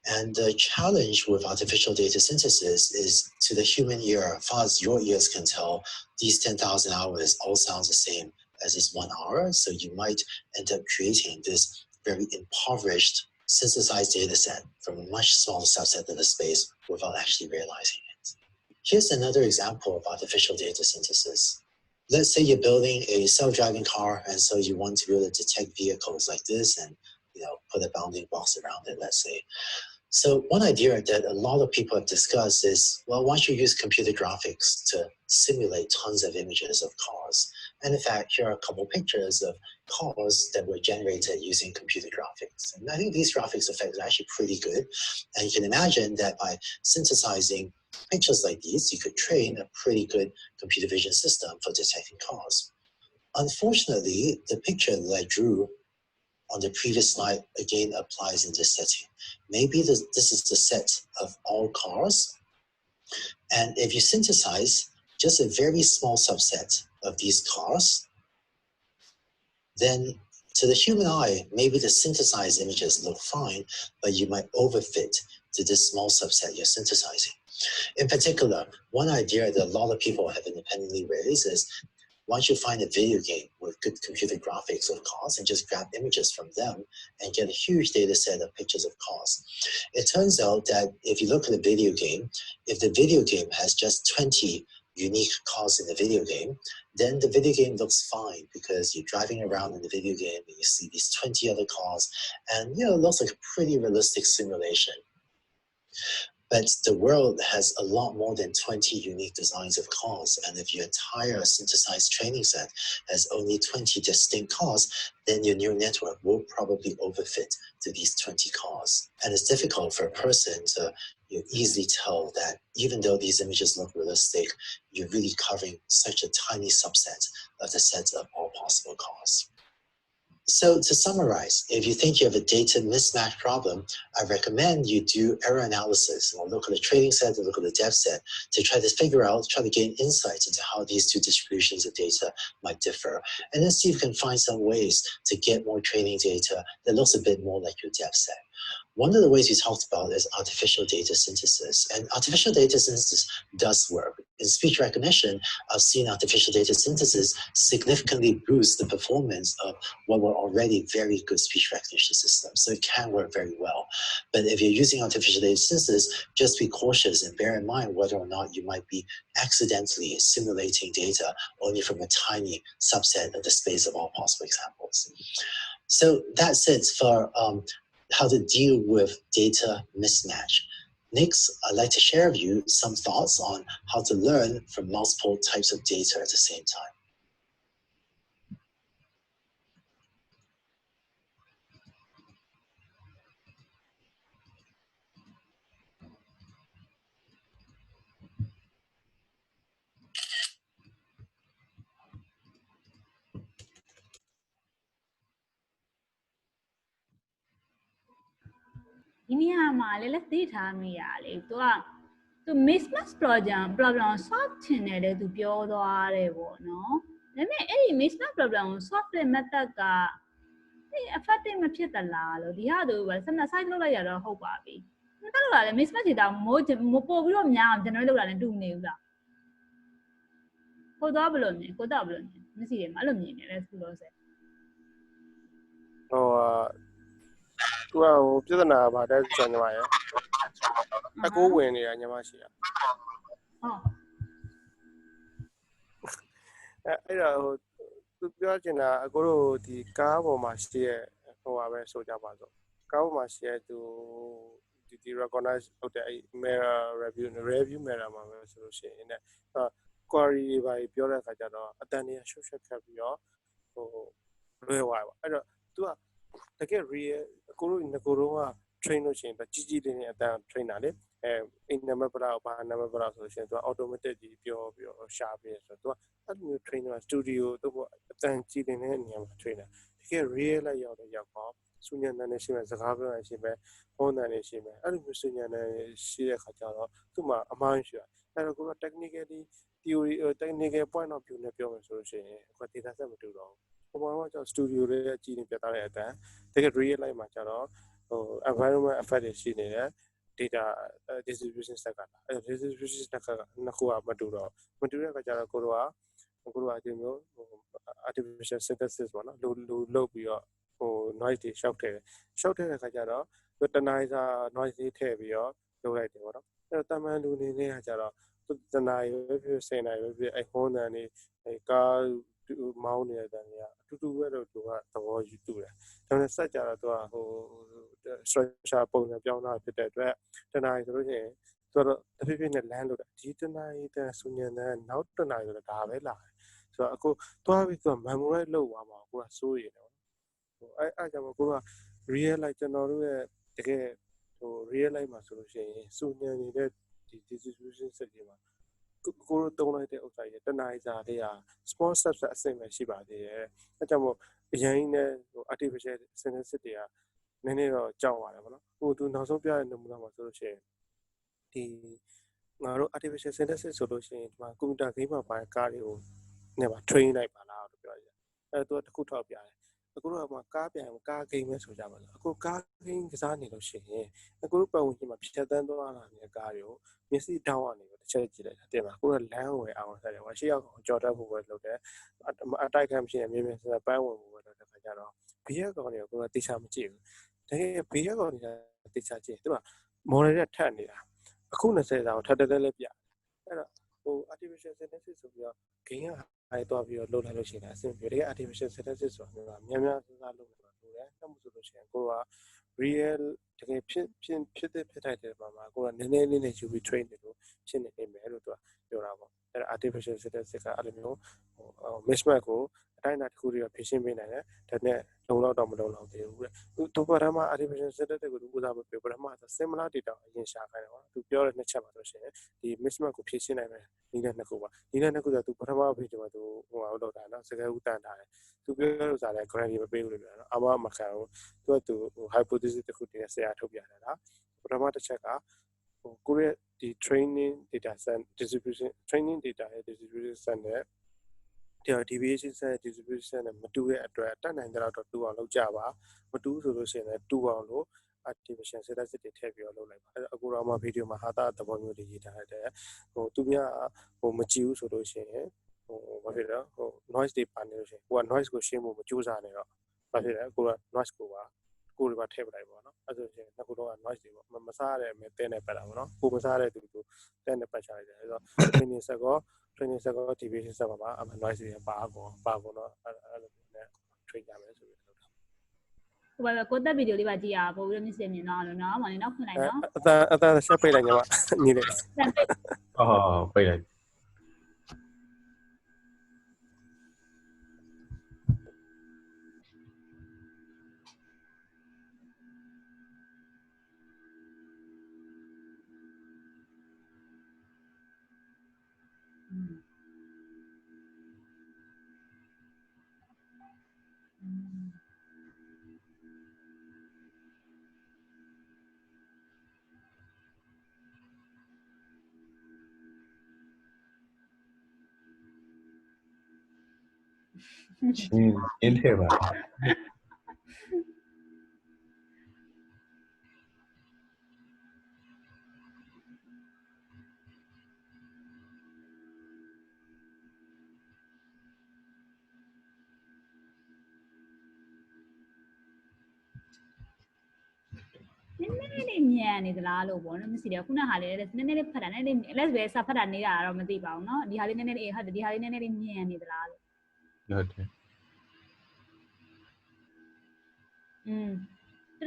And the challenge with artificial data synthesis is, to the human ear, as far as your ears can tell, these 10,000 hours all sounds the same as this 1 hour. So you might end up creating this very impoverished, synthesized data set from a much smaller subset of the space without actually realizing it. Here's another example of artificial data synthesis. Let's say you're building a self-driving car, and so you want to be able to detect vehicles like this and put a bounding box around it, let's say. So one idea that a lot of people have discussed is, well, why don't you use computer graphics to simulate tons of images of cars? And in fact, here are a couple pictures of cars that were generated using computer graphics. And I think these graphics effects are actually pretty good. And you can imagine that by synthesizing pictures like these, you could train a pretty good computer vision system for detecting cars. Unfortunately, the picture that I drew on the previous slide again applies in this setting. Maybe this is the set of all cars. And if you synthesize just a very small subset of these cars, then to the human eye, maybe the synthesized images look fine, but you might overfit to this small subset you're synthesizing. In particular, one idea that a lot of people have independently raised is, why don't you find a video game with good computer graphics of cars and just grab images from them and get a huge data set of pictures of cars? It turns out that if you look at a video game, if the video game has just 20 unique cars in the video game, then the video game looks fine because you're driving around in the video game and you see these 20 other cars, and it looks like a pretty realistic simulation. But the world has a lot more than 20 unique designs of cars, and if your entire synthesized training set has only 20 distinct cars, then your neural network will probably overfit to these 20 cars. And it's difficult for a person to easily tell that even though these images look realistic, you're really covering such a tiny subset of the set of all possible cars. So to summarize, if you think you have a data mismatch problem, I recommend you do error analysis or look at the training set and look at the depth set to try to gain insights into how these two distributions of data might differ. And then see if you can find some ways to get more training data that looks a bit more like your depth set. One of the ways we talked about is artificial data synthesis. And artificial data synthesis does work. In speech recognition, I've seen artificial data synthesis significantly boost the performance of what were already very good speech recognition systems. So it can work very well. But if you're using artificial data synthesis, just be cautious and bear in mind whether or not you might be accidentally simulating data only from a tiny subset of the space of all possible examples. So that's it for how to deal with data mismatch. Next, I'd like to share with you some thoughts on how to learn from multiple types of data at the same time. let's see to mismatch problem solve ချင်တယ်လေသူပြောသွားတယ်ပေါ့နော်ဒါပေမဲ့အဲ့ဒီ mismatch problem ကို solve တဲ့ method ကeffective မဖြစ်သလားလို့ဒီဟာသူပဲ size လုပ်လိုက်ရတော့ဟုတ်ပါပြီအဲ့လိုလားလေ mismatch တွေတောင်ပို့ပြီးတော့များအောင် generate လုပ်တာလည်းတူနေဘူးလားကိုတော့ဘယ်လိုမြင်မျက်စိတွေမှာအဲ့လိုမြင်နေလဲသူလို့ဆိုသူကပြဿနာဘာလဲဆိုညီမရအကိုဝင်နေတာညီမရှိရဟုတ်အဲ့တော့သူပြောချင်တာအကိုတို့ဒီကားပေါ်မှာရှိရဲ့ဟိုပါပဲဆိုကြပါစို့ကားပေါ်မှာရှိရဲ့သူဒီ recognize လုပ်တဲ့အဲ့ mirror review mirror မှာပဲဆိုလို့ရှိရင်ね query တွေပါပြောတဲ့အခါကျတော့အတန်တွေကရှုပ်ရှက်ခတ်ပြီးတော့ဟိုလွဲသွားပါအဲ့တော့သူကတကယ် real အကိုတို့ငကိုတော့က train လို့ရှိရင်ကြီးကြီးလေးနဲ့အတန် train တာလေအိမ်နံပါတ်ဘလောက်ဘာနံပါတ်ဘလောက်ဆိုလို့ရှိရင်သူက automatic ကြီးပြောပြီးတော့ရှာပြီးဆိုတော့သူကအဲ့လိုမျိုး train တာ studio တို့အတန်ကြီးလေးနဲ့နေရာမှာ train တာတကယ် real လိုက်ရောက်တော့စူညံတန်နေရှိမယ်စကားပြောရရှိမယ်ဟောတန်နေရှိမယ်အဲ့လိုမျိုးစူညံတန်ရှိတဲ့ခါကျတော့သူ့မှာအမှန်ရှိတယ်အဲ့တော့ကိုက technically theory technical point of view နဲ့ပြောမယ်ဆိုလို့ရှိရင်ကို data set မတူတော့ဘူးဟိုမှာကျတော့ studio လေးအကြည့်နေပြထားတဲ့အတန်တကယ် real life မှာကျတော့ဟို environment effect တွေရှိနေတယ် data distribution set ကအဲ့ distribution set ကနှစ်ခုကမတူတဲ့အခါကျတော့ကိုတို့ကဒီမျိုးဟို artificial synthesis ပေါ့နော်လုပ်ပြီးတော့ဟို noise တွေရှောက်ထည့်တဲ့အခါကျတော့တနားစာ noise တွေထည့်ပြီးတော့လုပ်လိုက်တယ်ပေါ့နော်အဲ့တော့တမန်လူနေနေတာကျတော့တနားပဲဖြစ်10နာရီပဲဖြစ်အဲ့ဟွန်းတန်နေအဲ့ကားမောင်းနေတဲ့တန်တွေကအတူတူပဲလို့သူကသဘောယူတူတယ်ဒါပေမဲ့စက်ကြတော့သူကဟို structure ပုံစံပြောင်းတာဖြစ်တဲ့အတွက်တနားရီဆိုလို့ရှိရင်သူကတော့တဖြည်းဖြည်းနဲ့လမ်းလို့တာဒီတနားရီတန်ဆူညံတန်နောက်တနားရီဆိုတော့ဒါပဲလာတယ်ဆိုတော့အခုသွားပြီးသူက memorize လုပ်သွားမှာကိုကစိုးရိမ်တယ်ဟိုအဲ့ကြောင့်ကိုက real life ကျွန်တော်တို့ရဲ့တကယ်ဟို real life မှာဆိုလို့ရှိရင်စူညံနေတဲ့ဒီ distribution set တွေမှာကိုတို့တုံးလိုက်တဲ့ဥစ္စာကြီးတနားရီစာလေးက small steps အဆင့်ပဲရှိပါသေးတယ်အဲ့ကြောင့်မို့အရင်နဲ့ဟို artificial synthesis တွေကနည်းနည်းတော့ကြောက်ရတယ်ဗောနော်ဟိုသူနောက်ဆုံးပြတဲ့နမူနာမှာဆိုလို့ရှိရင်ဒီငါတို့ artificial synthesis ဆိုလို့ရှိရင်ဒီမှာ computer game မှာပါတဲ့ကားတွေကိုနေပါ train လိုက်ပါလားလို့ပြောရတယ်အဲ့တော့သူကတစ်ခုထောက်ပြတယ်အခုတော့မှကားပြန်ကား game ပဲဆိုကြပါလားအခုကား game ကစားနေလို့ရှိရင်အခုပတ်ဝန်းကျင်မှာဖြတ်သန်းသွားလာနေတဲ့ကားတွေကိုမျက်စိတောင်းကနေတစ်ချက်ကြည့်လိုက်တာတင်ပါအခုတော့လမ်းဝယ်အောင်ဆက်တယ်ဟိုရှေ့ရောက်ကြော်တက်ဖို့ပဲလုပ်တယ်အတိုက်ခံဖြစ်နေမြင်စပန်းဝင်ဖို့ပဲလုပ်တဲ့ခါကျတော့ဘေးကကောင်တွေကိုကတိချာမကြည့်ဘူးတကယ်ဘေးကကောင်တွေကတိချာကြည့်သူက model တွေထပ်နေတာအခု20တောင်ထပ်တက်လည်းပြအဲ့တော့ဟို artificial synthesis ဆိုပြီးတော့ game ကအိုက်သွားပြီးတော့လုပ်လိုက်လို့ရှိရင်အဆင်ပြေတယ် artificial synthesis ဆိုတာများများစဉ်းစားလုပ်နေတာလို့လည်းအဲ့မှုဆိုလို့ရှိရင်ကိုက real တကယ်ဖြစ်တဲ့ဖြစ်ထိုက်တဲ့မှာကိုကနည်းနည်းလေးနဲ့ယူပြီး train တယ်လို့ဖြစ်နေနေမယ်လို့သူကပြောတာပေါ့အဲ့ဒါ artificial statistics ကအဲ့လိုမျိုးmismatch ကိုအတိုင်းအတာတစ်ခုတည်းကဖြည့်ရှင်းပေးနိုင်တယ်ဒါနဲ့လုံလောက်တော့မလုံလောက်သေးဘူးတဲ့သူပထမ artificial statistics ကိုသူဥစားမပြောပထမ similar data အရင်ရှာခိုင်းတယ်ပေါ့သူပြောတဲ့နှစ်ချက်ပါဆိုရှင်ဒီ mismatch ကိုဖြည့်ရှင်းနိုင်မယ်ဒီနဲ့နှစ်ခုပါဒီနဲ့နှစ်ခုဆိုသူပထမ page မှာသူဟိုလောက်တာနော်စကားဥတန်ထားတယ်သူပြောလို့စားတယ် graph မပေးဘူးလို့ပြောတယ်အမမခံဘူးသူ hypothesis တစ်ခုတည်းနဲ့ဆရာထုတ်ပြတယ်လားပထမတစ်ချက်ကကိုယ့်ရဲ့ဒီ training data set distribution training data ရဲ့ distribution set နဲ့ဒီ deviation set distribution နဲ့မတူတဲ့အတွက်တတ်နိုင်တဲ့တော့တူအောင်လုပ်ကြပါမတူဆိုလို့ရှိရင်လည်းတူအောင်လို့ artificial statistics တွေထည့်ပြီးတော့လုပ်လိုက်ပါအဲ့အခုတော့မှဗီဒီယိုမှာဟာတာသဘောမျိုးတွေရေးထားတဲ့သူများမကြည့်ဘူးဆိုလို့ရှိရင်ဘာဖြစ်လဲnoise တွေပါနေလို့ရှိရင်ကိုက noise ကိုရှင်းဖို့မကြိုးစားနေတော့ဘာဖြစ်လဲကိုက noise ကိုပါကိုယ်တွေပါထည့်ပလိုက်ပေါ့နော်အဲ့ဆိုရင်နှစ်ခုတော့ noise တွေပေါ့မစားရတဲ့အမဲတဲနေပတ်တာပေါ့နော်ကိုမစားရတဲ့သူတဲနေပတ်ချလိုက်တယ်အဲ့တော့ training set ကော deviation set ပါအမှ noise တွေပါပေါ့နော်အဲ့လိုနဲ့ train ကြမယ်ဆိုပြီးလုပ်တာဟိုဘာကိုတက်ဗီဒီယိုလေးပါကြည့်ရအောင်ပို့ပြီးတော့မြင်စင်မြင်တော့လို့နော်မောင်လေးနောက်ဖွင့်လိုက်နော်အသာဆက်ပိတ်လိုက်ညမညီလေးပိတ်လိုက်ချင်းထဲပါနည်းနည်းလေးမြန်နေသလားလို့ပေါ့နော်မရှိတယ်ခုနဟာလေးနည်းနည်းလေးဖတ်တာနည်းနည်းလေး let's ပဲစာဖတ်တာနေတာတော့မသိပါဘူးเนาะဒီဟာလေးနည်းနည်းလေးဟုတ်တယ်ဒီဟာလေးနည်းနည်းလေးမြန်နေသလားလို့ဟုတ်တယ်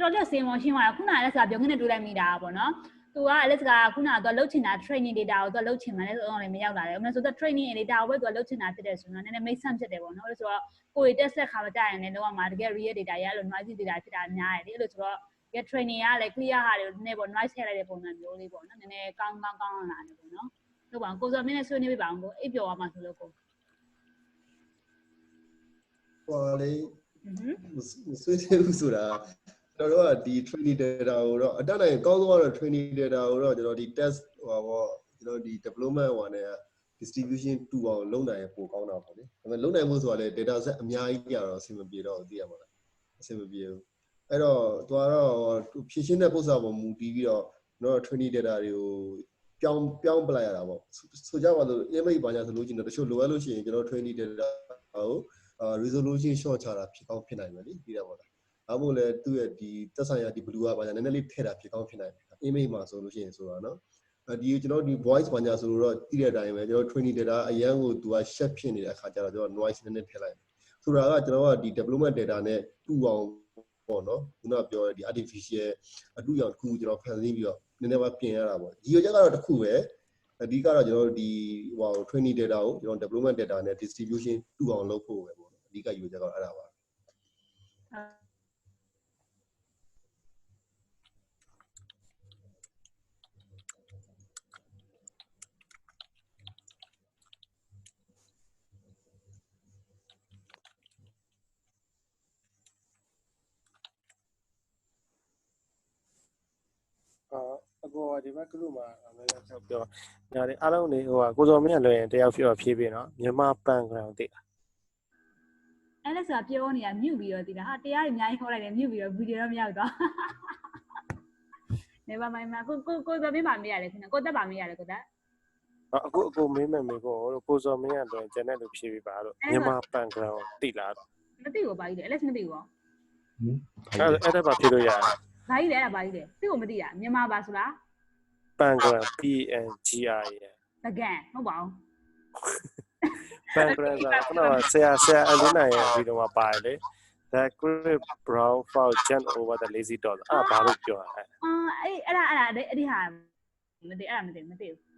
တော်တော်လေးစင်မောရှင်းသွားတာခုနကလည်းစာပြောခင်းနဲ့တွေ့လိုက်မိတာပေါ့နော်သူက Alex ကခုနကတော့လှုပ်ချင်တာ training data ကိုသူလှုပ်ချင်မှလည်းအောင်လည်းမရောက်လာတယ်။အဲ့ဆိုတော့ training data ကိုပဲသူလှုပ်ချင်တာဖြစ်တယ်ဆိုတော့နည်းနည်း make sense ဖြစ်တယ်ပေါ့နော်။အဲ့ဆိုတော့ကိုယ်တက်ဆက်ခါမကြရင်လည်းတော့မှတကယ် real data ရအဲ့လို noisy data ဖြစ်တာများတယ်လေ။အဲ့လိုဆိုတော့ဒီ training ကလည်း clear ဟာတွေနည်းနည်းပေါ့ noise ထည့်လိုက်တဲ့ပုံစံမျိုးလေးပေါ့နော်။နည်းနည်းကောင်းလာတယ်ပေါ့နော်။ဟုတ်ပါဘူး။ကိုစောမင်းနဲ့ဆွေးနွေးပြပါအောင်ကိုအိပ်ပျော်သွားမှဆိုလို့ကိုဟောလေဆွေးနွေးဘူးဆိုတာကျွန်တော်တို့ကဒီ training data ကိုတော့အတက်နိုင်အကောင်းဆုံးကတော့ training data ကိုတော့ကျွန်တော်ဒီ test ဟိုပေါ့ကျွန်တော်ဒီ development ဟိုနဲ့ distribution တူအောင်လုပ်နိုင်ရင်ပိုကောင်းတာပေါ့လေဒါပေမဲ့လုပ်နိုင်ဖို့ဆိုတာလေ data set အများကြီးကြတော့အဆင်မပြေတော့သိရမှာလားအဆင်မပြေဘူးအဲ့တော့သူကတော့ဖြည့်ရှင်းတဲ့ပုံစံပေါ်မူတည်ပြီးတော့ကျွန်တော် training data တွေကိုပြောင်းပလိုက်ရတာပေါ့ဆိုကြပါစို့ image ဘာညာဆိုလို့ရှိရင်တချို့လိုအပ်လို့ရှိရင်ကျွန်တော် training data ကိုresolution short ချတာဖြစ်ကောင်းဖြစ်နိုင်မယ်လေပြီးတော့ပေါ့လားဒါမှမဟုတ်လေသူ့ရဲ့ဒီသက်ဆိုင်ရာဒီ blue ကဘာညာနည်းနည်းလေးထည့်တာဖြစ်ကောင်းဖြစ်နိုင်တယ် image မှာဆိုလို့ရှိရင်ဆိုတာနော်ဒီကျွန်တော်ဒီ voice ဘာညာဆိုတော့သိတဲ့အတိုင်းပဲကျွန်တော် training data အရန်ကိုသူက sharp ဖြစ်နေတဲ့အခါကျတော့ကျွန်တော် noise နည်းနည်းထည့်လိုက်ဆိုတာကကျွန်တော်ကဒီ development data နဲ့တူအောင်ပေါ့နော်ခုနပြောတဲ့ဒီ artificial အတူအောင်တစ်ခုကျွန်တော်ဖန်ဆင်းပြီးတော့နည်းနည်းပါပြင်ရတာပေါ့ဒီရချက်ကတော့တစ်ခုပဲအဓိကတော့ကျွန်တော်ဒီဟို training data ကိုကျွန်တော် development data နဲ့ distribution တူအောင်လုပ်ဖို့ပဲပေါ့အဓိကယူချက်ကတော့အဲ့ဒါပါအကောဒီဘက်ကလူမှာအမေကပြောညာလေအားလုံးနေဟိုကိုစောမင်းကလွယ်ရင်တယောက်ဖြည့်ပြီးနော်မြန်မာပန်ground တိတ်အဲ့လက်စာပြောနေတာမြုပ်ပြီးတော့ဒီလားဟာတရားတွေအများကြီးခေါ်လိုက်တယ်မြုပ်ပြီးတော့ဗီဒီယိုတော့မရောက်တော့နေပါမိုင်းမှာကိုစောမင်းပါမေးရတယ်ခင်ဗျကိုတက်ပါမေးရတယ်ကိုတက်အခုမေးမယ်မေးကိုစောမင်းကလွယ်ကျန်တဲ့လူဖြည့်ပြီးပါလို့မြန်မာပန် ground တိတ်လားမသိဘူးပါကြီးတယ်အဲ့လက်မသိဘူးအဲ့ဒါပါဖြည့်လို့ရတယ်ဘာကြီးလဲအဲ့ဒါဘာကြီးလဲသိကိုမသိတာမြန်မာပါဆိုလားပန် ground PNGR တကန်ဟုတ်ပါဘူးပန် ground ဆိုတော့ဆရာအလင်းနိုင်ရဲ့ဗီဒီယိုမှာပါတယ်လေ that great brown fowl jumped over the lazy dog အဲ့ဘာလို့ပြောတာလဲ အဲ့ဒါအဲ့ဒီဟာမသိအဲ့ဒါမသိ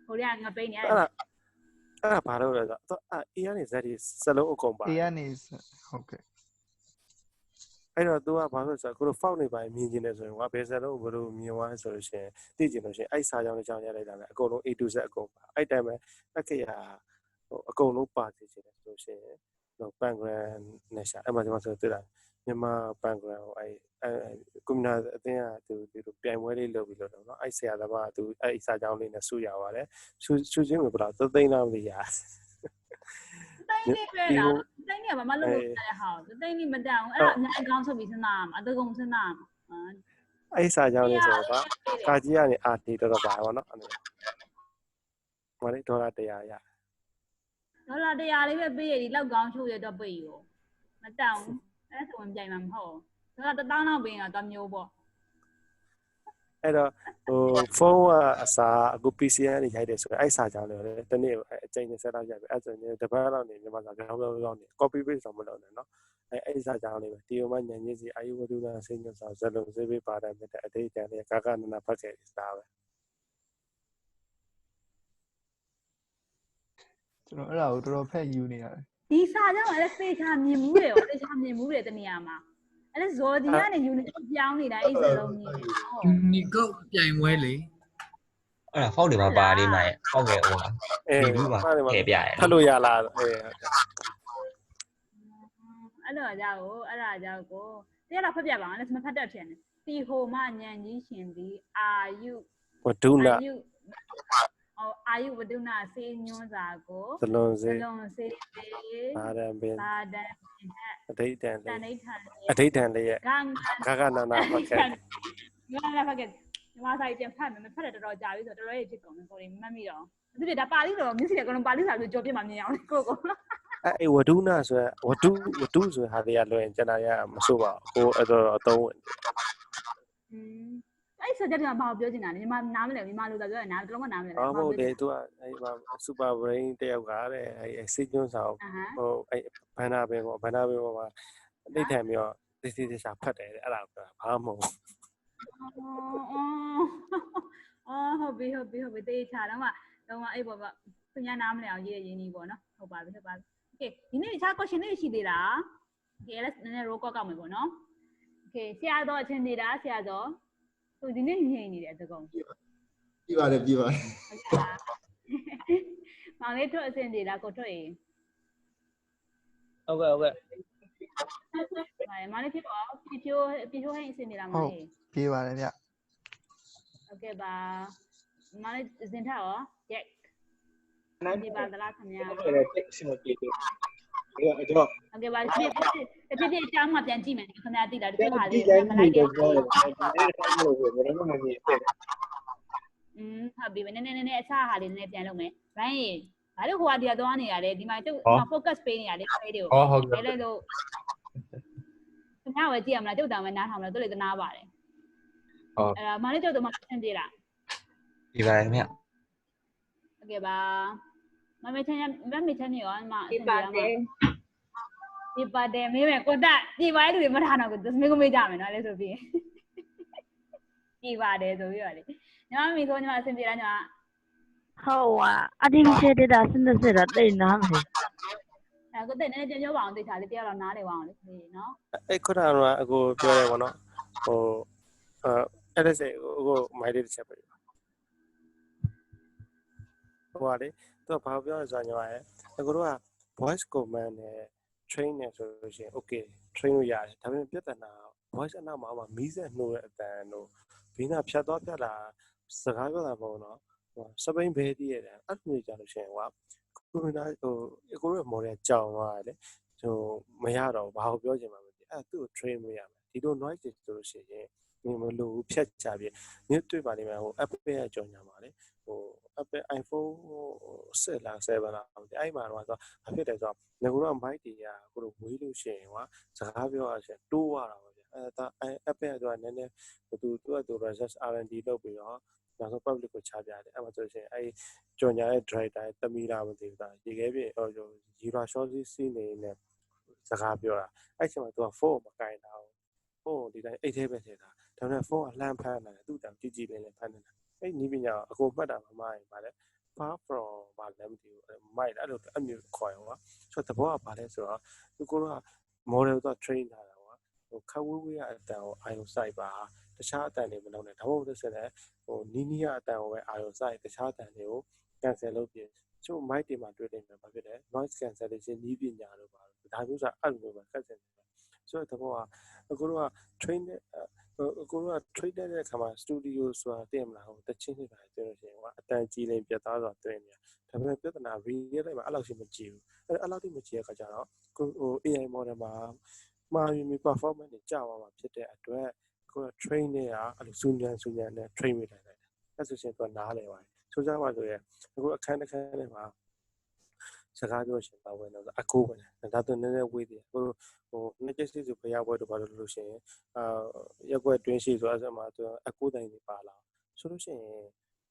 ဟိုတွေကငပိနေရတယ် အဲ့ဘာလို့လဲဆိုတော့ A ကနေ Z စလုံးအကုန်ပါ A ကနေဟုတ်ကဲ့ အဲ့တော့ तू ကဘာလို့ဆိုတော့ကိုလို fault နေပါမြင်ကျင်နေဆိုရင်ငါဘယ်စလုံးဘယ်လိုမြင်သွားဆိုလို့ရှိရင်သိကျင်လို့ရှိရင်အဲ့စာကြောင်းလေးကြောင်းရလိုက်တာပဲအကုန်လုံး A to Z အကုန်ပါအဲ့တိုင်းပဲအခေဟာဟိုအကုန်လုံးပါသိချင်တယ်ဆိုလို့ရှိရင်ဟို background နဲ့ရှာအဲ့မှာဒီမှာဆိုတွေ့တာမြန်မာ background ဟိုအဲ့ကွန်ပျူတာအသင်းကသူပြိုင်ပွဲလေးလုပ်ပြီးလို့တော့เนาะအဲ့ဆရာသမားကသူအဲ့စာကြောင်းလေးနဲ့ဆူရပါတယ်ဆူချင်းကိုဘယ်တော့သိန်းလောက်မသိရတိုင်းနေပဲလားတိုင်းနေဘာမှလုပ်လို့ရတဲ့ဟာတိုင်းနေမတန်ဘူးအဲ့ဒါအများအကောင်းဆုံးပြီးစဉ်းစားမှာအတကုံစဉ်းစားမှာအဲ့စာကြောင်းလေးဆိုတော့ကာကြီးကနေအာတီတော့ပါပါเนาะအဲ့ဟိုလေဒေါ်လာ100ရဒေါ်လာ100လေးပဲပေးရဒီလောက်ကောင်းချိုးရတော့ပေးရောမတန်ဘူးအဲ့ဆိုရင်ပြိုင်မှာမဟုတ်ဒေါ်လာ1000လောက်ပေးရင်တော့မျိုးပေါ့အဲ့တော့ဟိုဖုန်းကအစားအခု PC ကနေရိုက်တယ်ဆိုရင်အဲ့စာကြောင်းလေးလေတနေ့အချိန်နဲ့ဆက်တော့ရိုက်ပြီအဲ့ဆိုရင်တပတ်လောက်နေမြန်မာစာကြောင်းပြောင်းနေ copy paste တော့မလုပ်နဲ့เนาะအဲ့စာကြောင်းလေးပဲဒီမှာညဉ့်ညစီအာယုဝတ္ထုနာစိတ်ညွတ်စာဇလုံးစေးပေးပါတယ်မြတ်တဲ့အတိတ်တန်လေးကာကနနာဖတ်ခဲ့တာပဲကျွန်တော်အဲ့ဒါကိုတော်တော်ဖက်ယူနေရတယ် ဒီစာကြောင့်အဲ့ဖေးချမြင်မှုတယ်တေချာမြင်မှုတယ်တနေရာမှာအဲ့ဇော်ဒီကနေယူနေပြောင်းနေတာအဲ့စလုံးကြီးယူနီကုတ်ပြိုင်ပွဲလေအဲ့ဒါဖောက်တွေမှာပါနေမှာဖောက်ခဲ့ဟိုပါဒီလူပါထည့်ပြရတယ်ဖတ်လို့ရလားအဲ့တော့ကြောက်ကိုအဲ့ဒါကြောက်ကိုတရားတော့ဖတ်ပြပါအောင်လည်းမဖတ်တတ်ဖြစ်နေတီဟိုမညံကြီးရှင်ဒီအာယုဝဒုနာအာယုဝဒုနာစေညွန်းစာကိုသလွန်စေဘာဒံပင်အဋိဋ္ဌံလေးရဲ့ကာကနာနာဖတ်ခဲ့နာဖတ်ခဲ့ဒီမှာစာရေးပြန်ဖတ်မယ်မဖတ်တဲ့တော်တော်ကြာပြီဆိုတော့တော်တော်ရေးဖြစ်ကုန်တယ်ကိုယ်မတ်မိတော့သူတွေဒါပါဠိတော်မျက်စိကတော့ပါဠိစာလို့ကြောပြမှမြင်အောင်ကိုအဲ့ဝဒုနာဆိုရဝဒုဆိုဟာတွေကလွယ်ရင်ကျန်တာရမဆိုးပါဘူးကိုအဲ့တော့အသုံးဝင်အဲ့ဆိုကြတဲ့ဘာပြောချင်တာလဲညီမနားမလဲညီမလို့ပြောတယ်နားတော်မှနားမလဲဘာမဟုတ်လေသူကအဲ့မှာ super brain တယောက်ကတဲ့အဲ့စိတ်ညွှန်းစာဟိုအဲ့ဘန္နာပင်ပေါ့ဘန္နာပင်ပေါ်မှာအတိတ်ထံပြီးတော့တိစာဖတ်တယ်အဲ့ဒါဘာမဟုတ်ဟုတ်ပြီတေးချတော့မှအဲ့ပေါ်ကသူများနားမလဲအောင်ရေးရင်းကြီးပေါ့နော်ဟုတ်ပါပြီโอเคဒီနေ့တခြား question တွေရှိသေးလားโอเคlet's နည်းနည်း roll call ကောက်မယ်ပေါ့နော်โอเคဆရာတော်အချင်းနေတာဆရာတော်သူဒီနေ့ညင်နေတယ်သကုံပြပါတယ် မောင်လေးထွက်အချင်းနေတာကိုထွက်ရင်ဟုတ်ကဲ့မောင်လေးဖြစ်တော့ပြချိုးဟင်းအချင်းနေတာမောင်လေးပြေးပါတယ်ဗျโอเคပါမောင်လေးစင်ထားရော check ဒီပါဒလားခင်ဗျာအဲ့အဆင်မပြေဘူးအဲ့တော့โอเคပါပြည့်အကြောင်းမှပြန်ကြည့်မယ်ခင်ဗျာသိလားဒီဟာလေးမလိုက်တယ်အဲ့ဒါမှမဟုတ်ဘူးဘယ်တော့မှမမြင်ဘူးဟုတ်ပြီနည်းအစားဟာလေးနည်းပြန်လုပ်မယ် Ryan ဘာလို့ဟိုဟာဒီကသွားနေရလဲဒီမှာကျုပ် focus ပေးနေရလေအဲ့ဒီကိုဟုတ်ကဲ့လဲလို့ခင်ဗျားဝယ်ကြည့်ရမလားကျုပ်တောင်ပဲနားထောင်မလားတို့လေတနာပါတယ်ဟုတ်အဲ့ဒါမလေးကျုပ်တို့မှဆင်းပြေးတာဒီပါခင်ဗျโอเคပါမမေချမ်းရောအမဒီပါတယ်မေးမယ်ကိုတက်ဒီပိုင်းလူတွေမထားတော့ဘူးသမီးကိုမေးကြမယ်နော်လဲဆိုပြီးဒီပါတယ်ဆိုပြီးတော့လေညီမမိကိုညီမအဆင်ပြေလားညီမဟုတ်ပါ artificial data synthesis တော့သိနားမလဲကိုတက်နည်းနည်းပြန်ပြောပါအောင်သိချာလေးတရားတော့နားလေပါအောင်လေနော်အဲ့ခုနကအကိုပြောရဲပေါ့နော်ဟိုအဲ့ဒါစေကိုမိုင်းလေးတစ်ချက်ပဲဟိုပါလေသူကဘာပြောလဲဆိုတော့ညီမရဲ့အကိုတို့က voice command နဲ့ train နေဆိုလို့ရှိရင် okay train လို့ရတယ်ဒါပေမဲ့ပြဿနာ voice အနောက်မှာမီးစက်နှိုးတဲ့အတန်တို့ဘေးနာဖြတ်သွားဖြတ်လာစကားပြောတာပေါ့နော်စပိန်ဘဲတည်းရတယ်အဲ့လိုကြလို့ရှိရင်ကွာကိုရိုနာဟိုအကိုရဲ့ model ကြောင်သွားတယ်ဟိုမရတော့ဘာကိုပြောချင်မှမသိအဲ့သူ့ကို train မရမယ်ဒီလို noise တွေဆိုလို့ရှိရင်မလို့ဖြတ်ချပြီးညတွေ့ပါလိမ့်မယ်ဟို app ရဲ့ကြောင်ညာပါလေဟို Apple iPhone 7လား7လားအဲ့မှာတော့ဘာဖြစ်လဲဆိုတော့ငါတို့က mic တွေကကိုလိုဝေးလို့ရှိရင်ကွာစကားပြောရရှင်တိုးရတာပါဗျအဲ့ဒါ Apple ကနည်းနည်းသူ resist R&D လုပ်ပြီးတော့နောက်ဆုံး public ကိုချပြတယ်အဲ့မှာဆိုရှင်အဲ့ကြော်ညာရဲ့ driver တမီလာမသိဘူးဒါရေခဲပြည့်ဟို Zero short စီးနေနဲ့ စကားပြောတာအဲ့ချိန်မှာသူကဖုန်းကိုမကင်တာဖုန်းကိုဒီတိုင်းအိတ်ထဲပဲထည့်တာဒါပေမဲ့ဖုန်းကလှမ်းဖမ်းလာတယ်သူ့တောင်ကြည့်ကြည့်လေးနဲ့ဖမ်းနေတာအဲ့နီးပညာအကုန်မှတ်တာမမရင်ပါလေ far from ဘာလဲမသိဘူးမိုက်အဲ့လိုအမျိုးခေါ်ရောဆိုတော့တဘောကဘာလဲဆိုတော့သူက model တော့ train ထားတာကွာဟိုခက်ဝေးဝေးရအတန်ကိုအာရုံစိုက်ပါတခြားအတန်တွေမလုပ်နဲ့ဒါမှမဟုတ်လို့ဆိုရင်ဟိုနီးနီးရအတန်ကိုပဲအာရုံစိုက်တခြားအတန်တွေကို cancel လုပ်ပြင်ချို့ mic တွေမှာတွေ့နေမှာဘာဖြစ်လဲ noise cancellation နီးပညာတို့ပါဒါမျိုးဆိုအဲ့လိုပဲကတ်စင်ဆိုတော့တဘောကအခုတို့က train အခုတို့က train တဲ့အခါမှာ studio ဆိုတာသိရမလားဟိုတချင်းတွေပါပြောလို့ရှိရင်ကအတန်ကြီးလိမ်ပြတ်သားစွာတွေ့နေဒါပေမဲ့ပြဿနာ real တွေမှာအဲ့လောက်ရှိမကြည့်ဘူးအဲ့လောက်တိမကြည့်ရခါကြတော့ဟို AI model မှာမှားပြီး performance တွေကြာသွားမှာဖြစ်တဲ့အတွက်ကိုယ် train နေတာအဲ့လိုစူညံနဲ့ train မိတယ်အဲ့ဆိုရှင်တော့နားလေပါတယ်ဆိုကြပါဆိုရင်အခုအခန်းတစ်ခန်းထဲမှာစကားပြောရှင်ပါဝင်တော့အကူပဲဒါတော့နည်းနည်းဝေးတယ်ဟိုနှစ်ကျစီဆိုဖျားပွဲတော့ဘာလို့လို့ရှိရင်ရက်ွက်တွင်းရှိဆိုအဲ့ဒါမှသူအကူတိုင်းတွေပါလာဆိုလို့ရှိရင်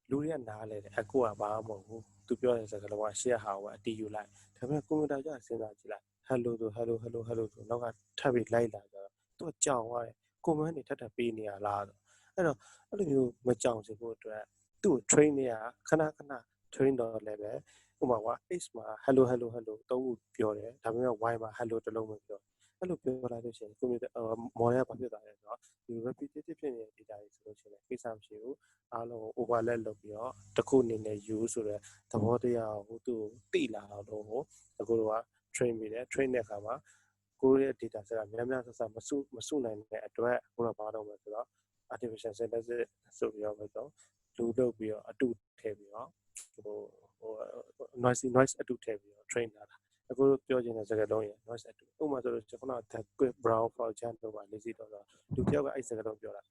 လူတွေကနားလေတယ်အကူကဘာမှမဟုတ်ဘူးသူပြောတဲ့စကားလုံးကရှေ့ဟာကိုအတီးယူလိုက်ဒါပေမဲ့ကွန်ပျူတာကျစဉ်းစားကြည့်လိုက် hello ဆို hello ဆိုနောက်ကထပ်ပြီးလိုက်လာကြတော့သူကကြောင်သွားတယ်ကွန်မန်းတွေထပ်ပေးနေရလားဆိုအဲ့တော့အဲ့လိုမျိုးမကြောင်စေဖို့အတွက်သူ့ကို train နေရခဏ train တော့လည်းပဲဥပမာက X မှာ hello သုံးခုပြောတယ်ဒါပေမဲ့ Y မှာ hello တစ်လုံးပဲပြောအဲ့လိုပြောလိုက်လို့ရှိရင်ကွန်ပျူတာ model ကဘာဖြစ်သွားလဲဆိုတော့ဒီ repetitive ဖြစ်နေတဲ့ data တွေဆိုလို့ရှိရင်ကိစ္စမရှိဘူးအားလုံး overlap လုပ်ပြီးတော့တစ်ခုအနေနဲ့ use ဆိုတဲ့သဘောတရားကိုသူ့ကိုသိလာတော့အခုတို့က train ပြီးတယ် train တဲ့အခါမှာကိုယ့်ရဲ့ data set ကများဆမစုနိုင်တဲ့အတွက်ကိုယ်ကဘာလုပ်မလဲဆိုတော့ artificial synthesis ဆိုပြီးတော့လူလုပ်ပြီးတော့အတူထည့်ပြီးတော့ဟို noise အတူထည့်ပြီးတော့ train လာတာအခုပြောချင်တဲ့စကားလုံးရ noise အတူဥပမာဆိုလို့ကျွန်တော်က quick brown for example ပါလေးစီတော့လူတယောက်ကအဲ့စကားလုံးပြောတာ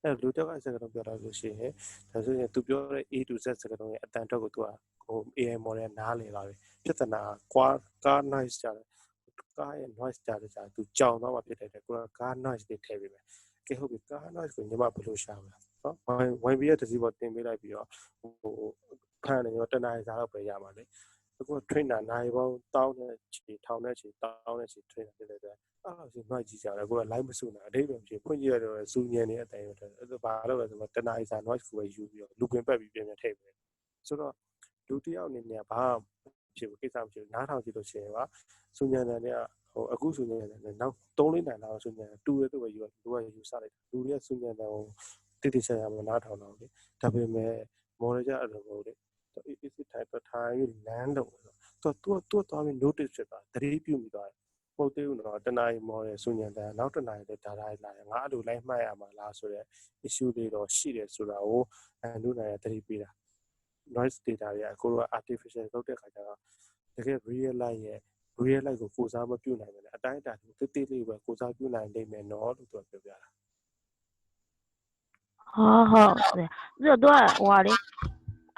အဲ့လူတယောက်ကအဲ့စကားလုံးပြောတာဆိုရှင်ဒါဆိုရင်သူပြောတဲ့ A to Z စကားလုံးရဲ့အတန်တော့ကိုသူကဟို AI model နားလည်လာပြီပြဿနာကား noise ကြတယ်ကားရဲ့ noise ကြတယ်သူကြောင်တော့မှဖြစ်တဲ့အတွက်ကိုကကား noise တွေထည့်ပေးမယ်ကဲဟုတ်ပြီကား noise ကိုညီမဘယ်လိုရှာမလဲနော် YB ရဲ့တစ်စီးပေါ်တင်ပေးလိုက်ပြီးတော့ဟိုဖန်နေရောတနားရီစားတော့ပဲရမှာလေအခု trainer နိုင်ပေါင်းတောင်းတဲ့ချီထောင်တဲ့ချီတောင်းတဲ့ချီ trainer ဖြစ်တဲ့အတွက်အဲ့လိုစီ noise ကြီးကြတယ်ကိုက live မစုနိုင်အတိတ်ပဲဖြစ်ဖွင့်ကြည့်ရတော့စူညံနေတဲ့အတိုင်းပဲအဲ့ဒါဘာလို့လဲဆိုတော့တနားရီစား noise ကိုပဲယူပြီးတော့လူပင်ပတ်ပြီးပြင်ထည့်ပေးဆိုတော့လူတယောက်အနေနဲ့ဘာဖြစ်ဘူးကိစ္စမရှိဘူးနားထောင်ကြည့်လို့ရှိရင်ကစူညံတဲ့ဟိုအခုစူညံတဲ့နောက်3-4နိုင်လောက်စူညံတူရဲသူပဲယူလူကယူစားလိုက်လူရဲ့စူညံတဲ့ဟိုတိတိကျကျမနားထောင်တော့လေဒါပေမဲ့ model ကြအဲ့လိုမျိုးလေ is it type of time land တော့သူသွားပြီး notice ဖြစ်သွားသတိပြုမိသွားတယ်ဟုတ်သေးဘူးနော်တနားရီ model စူညံတဲ့နောက်တနားရီလည်း data လာတယ်ငါအဲ့လိုလိုက်မှတ်ရမှာလားဆိုတော့ issue တွေတော့ရှိတယ်ဆိုတာကိုလူနိုင်ရသတိပေးတာ noise data တွေကအခုက artificial လုပ်တဲ့ခါကျတော့တကယ် real life ရဲ့ real life ကိုကိုစားမပြုနိုင်ဘူးလေအတိုင်းအတာတိတိလေးပဲကိုစားပြုနိုင်နိုင်မယ်နော်လို့သူကပြောပြတာဟုတ်ပြီးတော့သူကဟိုဟာလေ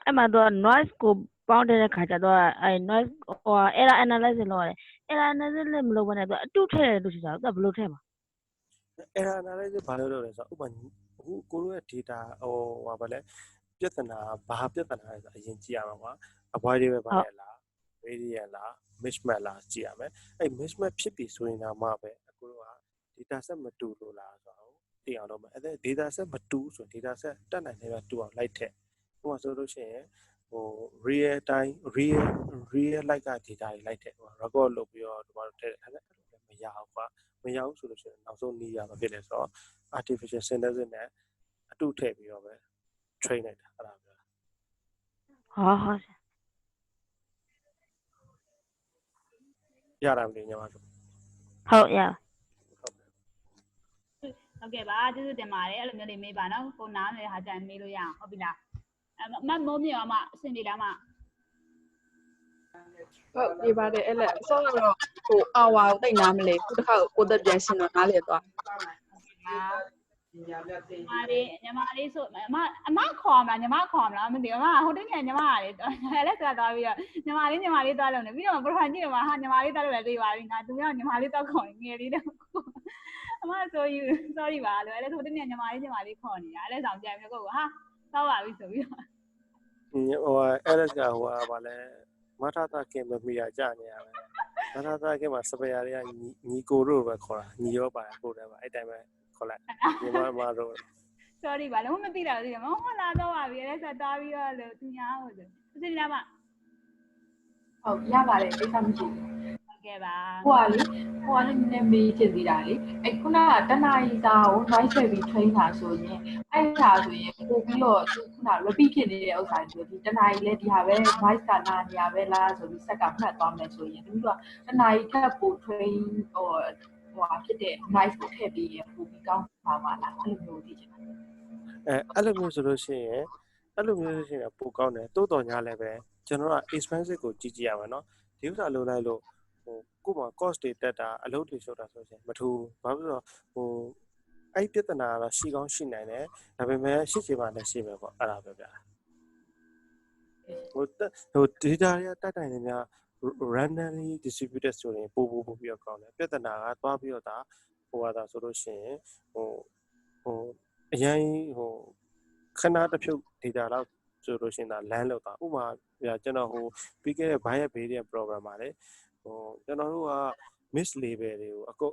အဲ့မှာသူက noise ကိုပေါင်းတဲ့ခါကျတော့အဲ့ noise ဟို error analysis လုပ်ရတယ် error analysis မလုပ်ဘဲနဲ့သူအတူထည့်တယ်လို့ရှိတာသူကဘယ်လိုထည့်မှာ error analysis ဘာလို့လုပ်လဲဆိုတော့ဥပမာအခုကိုတို့ရဲ့ data ဟိုဘာလဲပြဿနာဘာပြဿနာလဲဆိုအရင်ကြည့်ရမှာကွာ avoidable ဘာလဲလား variance လား mismatch လားကြည့်ရမယ်အဲ့ mismatch ဖြစ်ပြီဆိုရင်တော့မှပဲအခုတို့က data set မတူလို့လားဆိုတော့သိအောင်လုပ်မယ်အဲ့ဒါ data set မတူဆိုရင် data set တက်နိုင်တယ်ပဲတူအောင်လိုက်ထည့်ဟိုဆိုလို့ရှိရင်ဟို real time real like က data တွေလိုက်ထည့်ဟို record လုပ်ပြီးတော့ဒီမှာထည့်တယ်အဲ့ဒါလည်းမရဘူးကွာမရဘူးဆိုလို့ရှိရင်နောက်ဆုံးနေရမှာဖြစ်တယ်ဆိုတော့ artificial synthesis နဲ့အတူထည့်ပြီးတော့ပဲ train လိုက်တာအဲ့ဒါပြောဟုတ်ရတာမသိညီမတို့ဟုတ်ရဟုတ်ကဲ့ပါကျေးဇူးတင်ပါတယ်အဲ့လိုမျိုးလေးမေးပါနော်ကိုနားနေတဲ့ဟာကြရင်မေးလို့ရအောင်ဟုတ်ပြီလားမမိုးမြောင်အဆင်ပြေလားမဟုတ်ဒီပါတယ်အဲ့လက်ဆောတော့ဟို hour ကိုတိတ်နားမလဲခုတစ်ခါကိုသက်ပြန်ရှင်းတော့နားလေသွားညီမလေးဆိုအမခေါ်မလားညီမခေါ်မလားမသိဘူးအမဟိုတင်းကညီမကလေလက်စကားသွားပြီးတော့ညီမလေးသွားလို့နေပြီးတော့ profile ကြည့်တော့မှဟာညီမလေးသွားလို့လည်းသိပါပြီငါသူကညီမလေးတော့ခေါ်ငယ်လေးတော့အမဆိုယူ sorry ပါလို့အဲ့ဒါဆိုတင်းကညီမလေးခေါ်နေတာအဲ့ဒါဆောင်ကြံပြီးတော့ကိုဟာတောက်ပါပြီဆိုပြီးတော့ဟိုအဲ့ဒါကဟိုဗာလဲမထတာကင်မမီရကြနေရပဲ ဒါကမှစပယ်ယာတွေကညီကိုတို့ပဲခေါ်တာညီရောပါတယ်ကိုတယ်ပါအဲ့တိုင်းပဲခေါ်လိုက်ညီမတို့ sorry ပါလုံးမသိတာသိတယ်မဟုတ်လာတော့ပါပြီအဲ့ဒါသွားပြီးတော့လို့သူညာဟုတ်တယ်သူစိလားမဟုတ်ရပါတယ်ကိစ္စမရှိဘူးဟုတ်ကဲ့ပါဟိုကလေနည်းနည်းမေးချင်သေးတာလေအဲ့ခုနကတနာရီစာကို noise ထည့်ပြီး train တာဆိုရင်အဲ့ဒါဆိုရင်ပို့ပြီးတော့ခုန repeat ဖြစ်နေတဲ့ဥစ္စာတွေဆိုဒီတနာရီလဲဒီဟာပဲ noise ကနာနေရပဲလားဆိုပြီးစက်ကမှတ်သွားမယ်ဆိုရင်သူကတနာရီထပ်ပို့ train ဟိုဖြစ်တဲ့ noise ကိုထည့်ပြီးရင်ပို့ပြီးကောင်းပါမှာလားအဲ့လိုမျိုးသိချင်တယ်အဲ့လိုမျိုးဆိုလို့ရှိရင်ပိုကောင်းတယ်တိုးတော်ညာလည်းပဲကျွန်တော်က expensive ကိုကြည့်ရမှာเนาะဒီဥစ္စာလိုလိုက်လို့ကို့မှာ cost တွေတက်တာအလုပ်တွေရှုပ်တာဆိုရင်မထူဘာဖြစ်လို့အဲ့ပြဿနာကတော့ရှိကောင်းရှိနိုင်တယ်ဒါပေမဲ့ရှိချင်မှလည်းရှိမယ်ပေါ့အဲ့ဒါပဲဗျာdata တွေကတက်တိုင်းနေများ randomly distributed ဆိုရင်ပို့ပြီးတော့ကောင်းတယ်ပြဿနာကသွားပြီးတော့ဒါဒါဆိုလို့ရှိရင်အရင်ခဏတစ်ဖြုတ် data လောက်ဆိုလို့ရှိရင်ဒါလမ်းလောက်တာဥပမာကျွန်တော်ပြီးခဲ့တဲ့ bias variant program မှာလေကျွန်တော်တို့က miss label တွေကို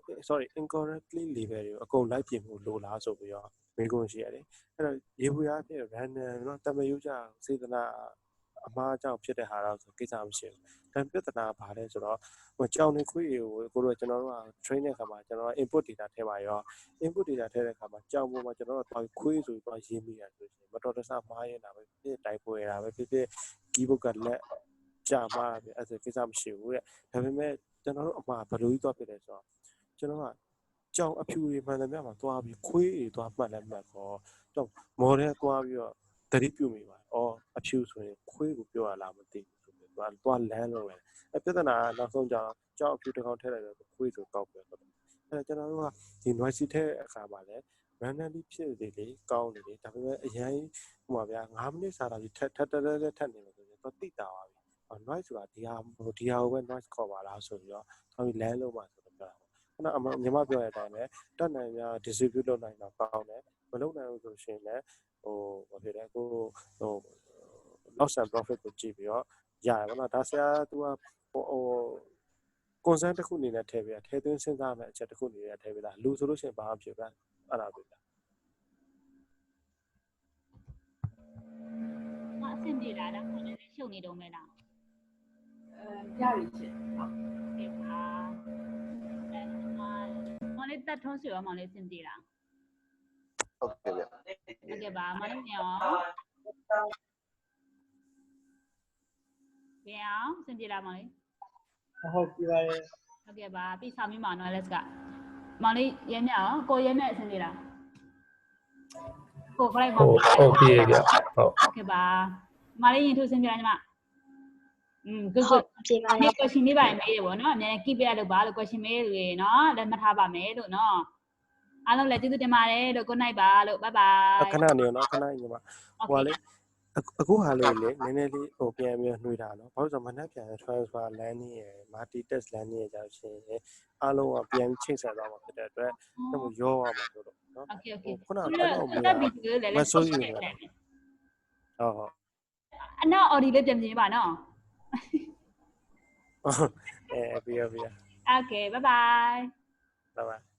incorrectly label တွေကိုအကုန်လိုက်ပြင်ဖို့လိုလားဆိုပြီးတော့မေးခွန်းရှိရတယ်အဲ့တော့ရေဘူးရဖြစ် random เนาะတမယုကြစေတနာအမှားကြောင့်ဖြစ်တဲ့ဟာတော့ကိစ္စမရှိဘူးဒါပြဿနာဘာလဲဆိုတော့ကြောင်နေခွေးတွေကိုတို့ကျွန်တော်တို့က train တဲ့အခါမှာကျွန်တော် input data ထည့်ပါရော input data ထည့်တဲ့အခါမှာကြောင်ပေါ်မှာကျွန်တော်တို့ခွေးဆိုပြီးရေးမိတာဆိုရင်မတော်တဆမှားရင်တာပဲဖြစ်တိုက်ပွဲတာပဲဖြစ် keyboard ကလက်ကြာမှာပဲအဲ့ဒါကိစ္စမရှိဘူးတဲ့ဒါပေမဲ့ကျွန်တော်တို့အမှားဘယ်လိုကြီးသွားဖြစ်လဲဆိုတော့ကျွန်တော်ကကြောင်အဖြူတွေမှန်တယ်များမှာသွားပြီးခွေးတွေသွားမှတ်လဲမှတ်ခေါ်တော့မော်ဒယ်သွားပြီးတော့တတိပြုမိပါအော်အဖြူဆိုရင်ခွေးကိုပြောရလားမသိဘူးဆိုပြီးသွားလမ်းလို့ပဲအဲ့ပြဿနာနောက်ဆုံးကြောင်အဖြူတစ်ကောင်ထည့်လိုက်တော့ခွေးဆိုကောက်ပဲအဲ့ကျွန်တော်တို့ကဒီ noisy ထည့်အခါမှာလဲ randomly ဖြစ်နေလေကောင်းနေလေဒါပေမဲ့အရင်ဟိုမှာဗျာ9မိနစ်စာတာပြီးထပ်နေလို့ဆိုရင်တော့တိတာပါပြီ noise ဆိုတာဒီဟာကိုပဲ noise ခေါ်ပါလားဆိုပြီးတော့သွားပြီးလမ်းလုံးပါဆိုတော့ပြောတာခုနညီမပြောတဲ့အတိုင်းပဲတက်နိုင်များ distribute လုပ်နိုင်တော့ကောင်းတယ်မလုပ်နိုင်ဘူးဆိုရှင်လည်းဘာဖြစ်လဲloss and profit ကိုကြည့်ပြီးတော့ရတယ်ဗောနော်ဒါဆရာသူကconcern တစ်ခုအနေနဲ့ထည့်သွင်းစဉ်းစားမယ်အချက်တစ်ခုအနေနဲ့ထည့်ပေးတာလူဆိုလို့ရှိရင်ဘာမှဖြစ်ဗျာအဲ့ဒါပဲဗျာအဆင်ပြေတာတော့ကိုယ်လည်းရှုပ်နေတော့မယ်လားရပြီရှင်ဟုတ်ကဲ့ပါမောင်လေးတတ်ထုံးစီရောမောင်လေးအဆင်ပြေလားဟုတ်ကဲ့ဗျဟုတ်ကဲ့ပါမောင်လေးရောပြန်အောင်အဆင်ပြေလားမောင်လေးဟုတ်ပြီပါရဲ့ဟုတ်ကဲ့ပါပြီးဆောင်ပြီးမောင်နော် let's ကမောင်လေးရဲမြအောင်ကိုရဲမြအဆင်ပြေလားကို flight မောင်ဟုတ်ပြီဗျဟုတ်ကဲ့ပါမောင်လေးရင်ထိုးဆင်ပြေလားညီမgood ပြေပါရဲ့ question လေးပါမေးတယ်ဗောနော်အများကြီး keep ရလို့ပါလို့ question မေးလို့ရေနော်လက်မှတ်ထားပါမယ်လို့နော်အားလုံးလည်းကျေးဇူးတင်ပါတယ်လို့ good night ပါလို့ bye bye ခဏနေနော်ခဏညီမဟိုလေအခုဟာလေးလေနည်းနည်းလေးပြန်ပြီးနှွေးတာနော်ဘာလို့ဆိုမနှက်ပြန် transfer landing ရယ် multi test landing ရယ်ကြောင့်ရှင်အားလုံးကပြန်ချိတ်ဆက်သွားမှာဖြစ်တဲ့အတွက်တော့ရောရမှာဆိုတော့နော် okay ခုနကတော့တက်ပြီးလေလေ မဆိုးယူနေတယ်ဟုတ်အနောက် audio လေးပြန်ပြင်ပါနော်ပြီး okay bye bye bye bye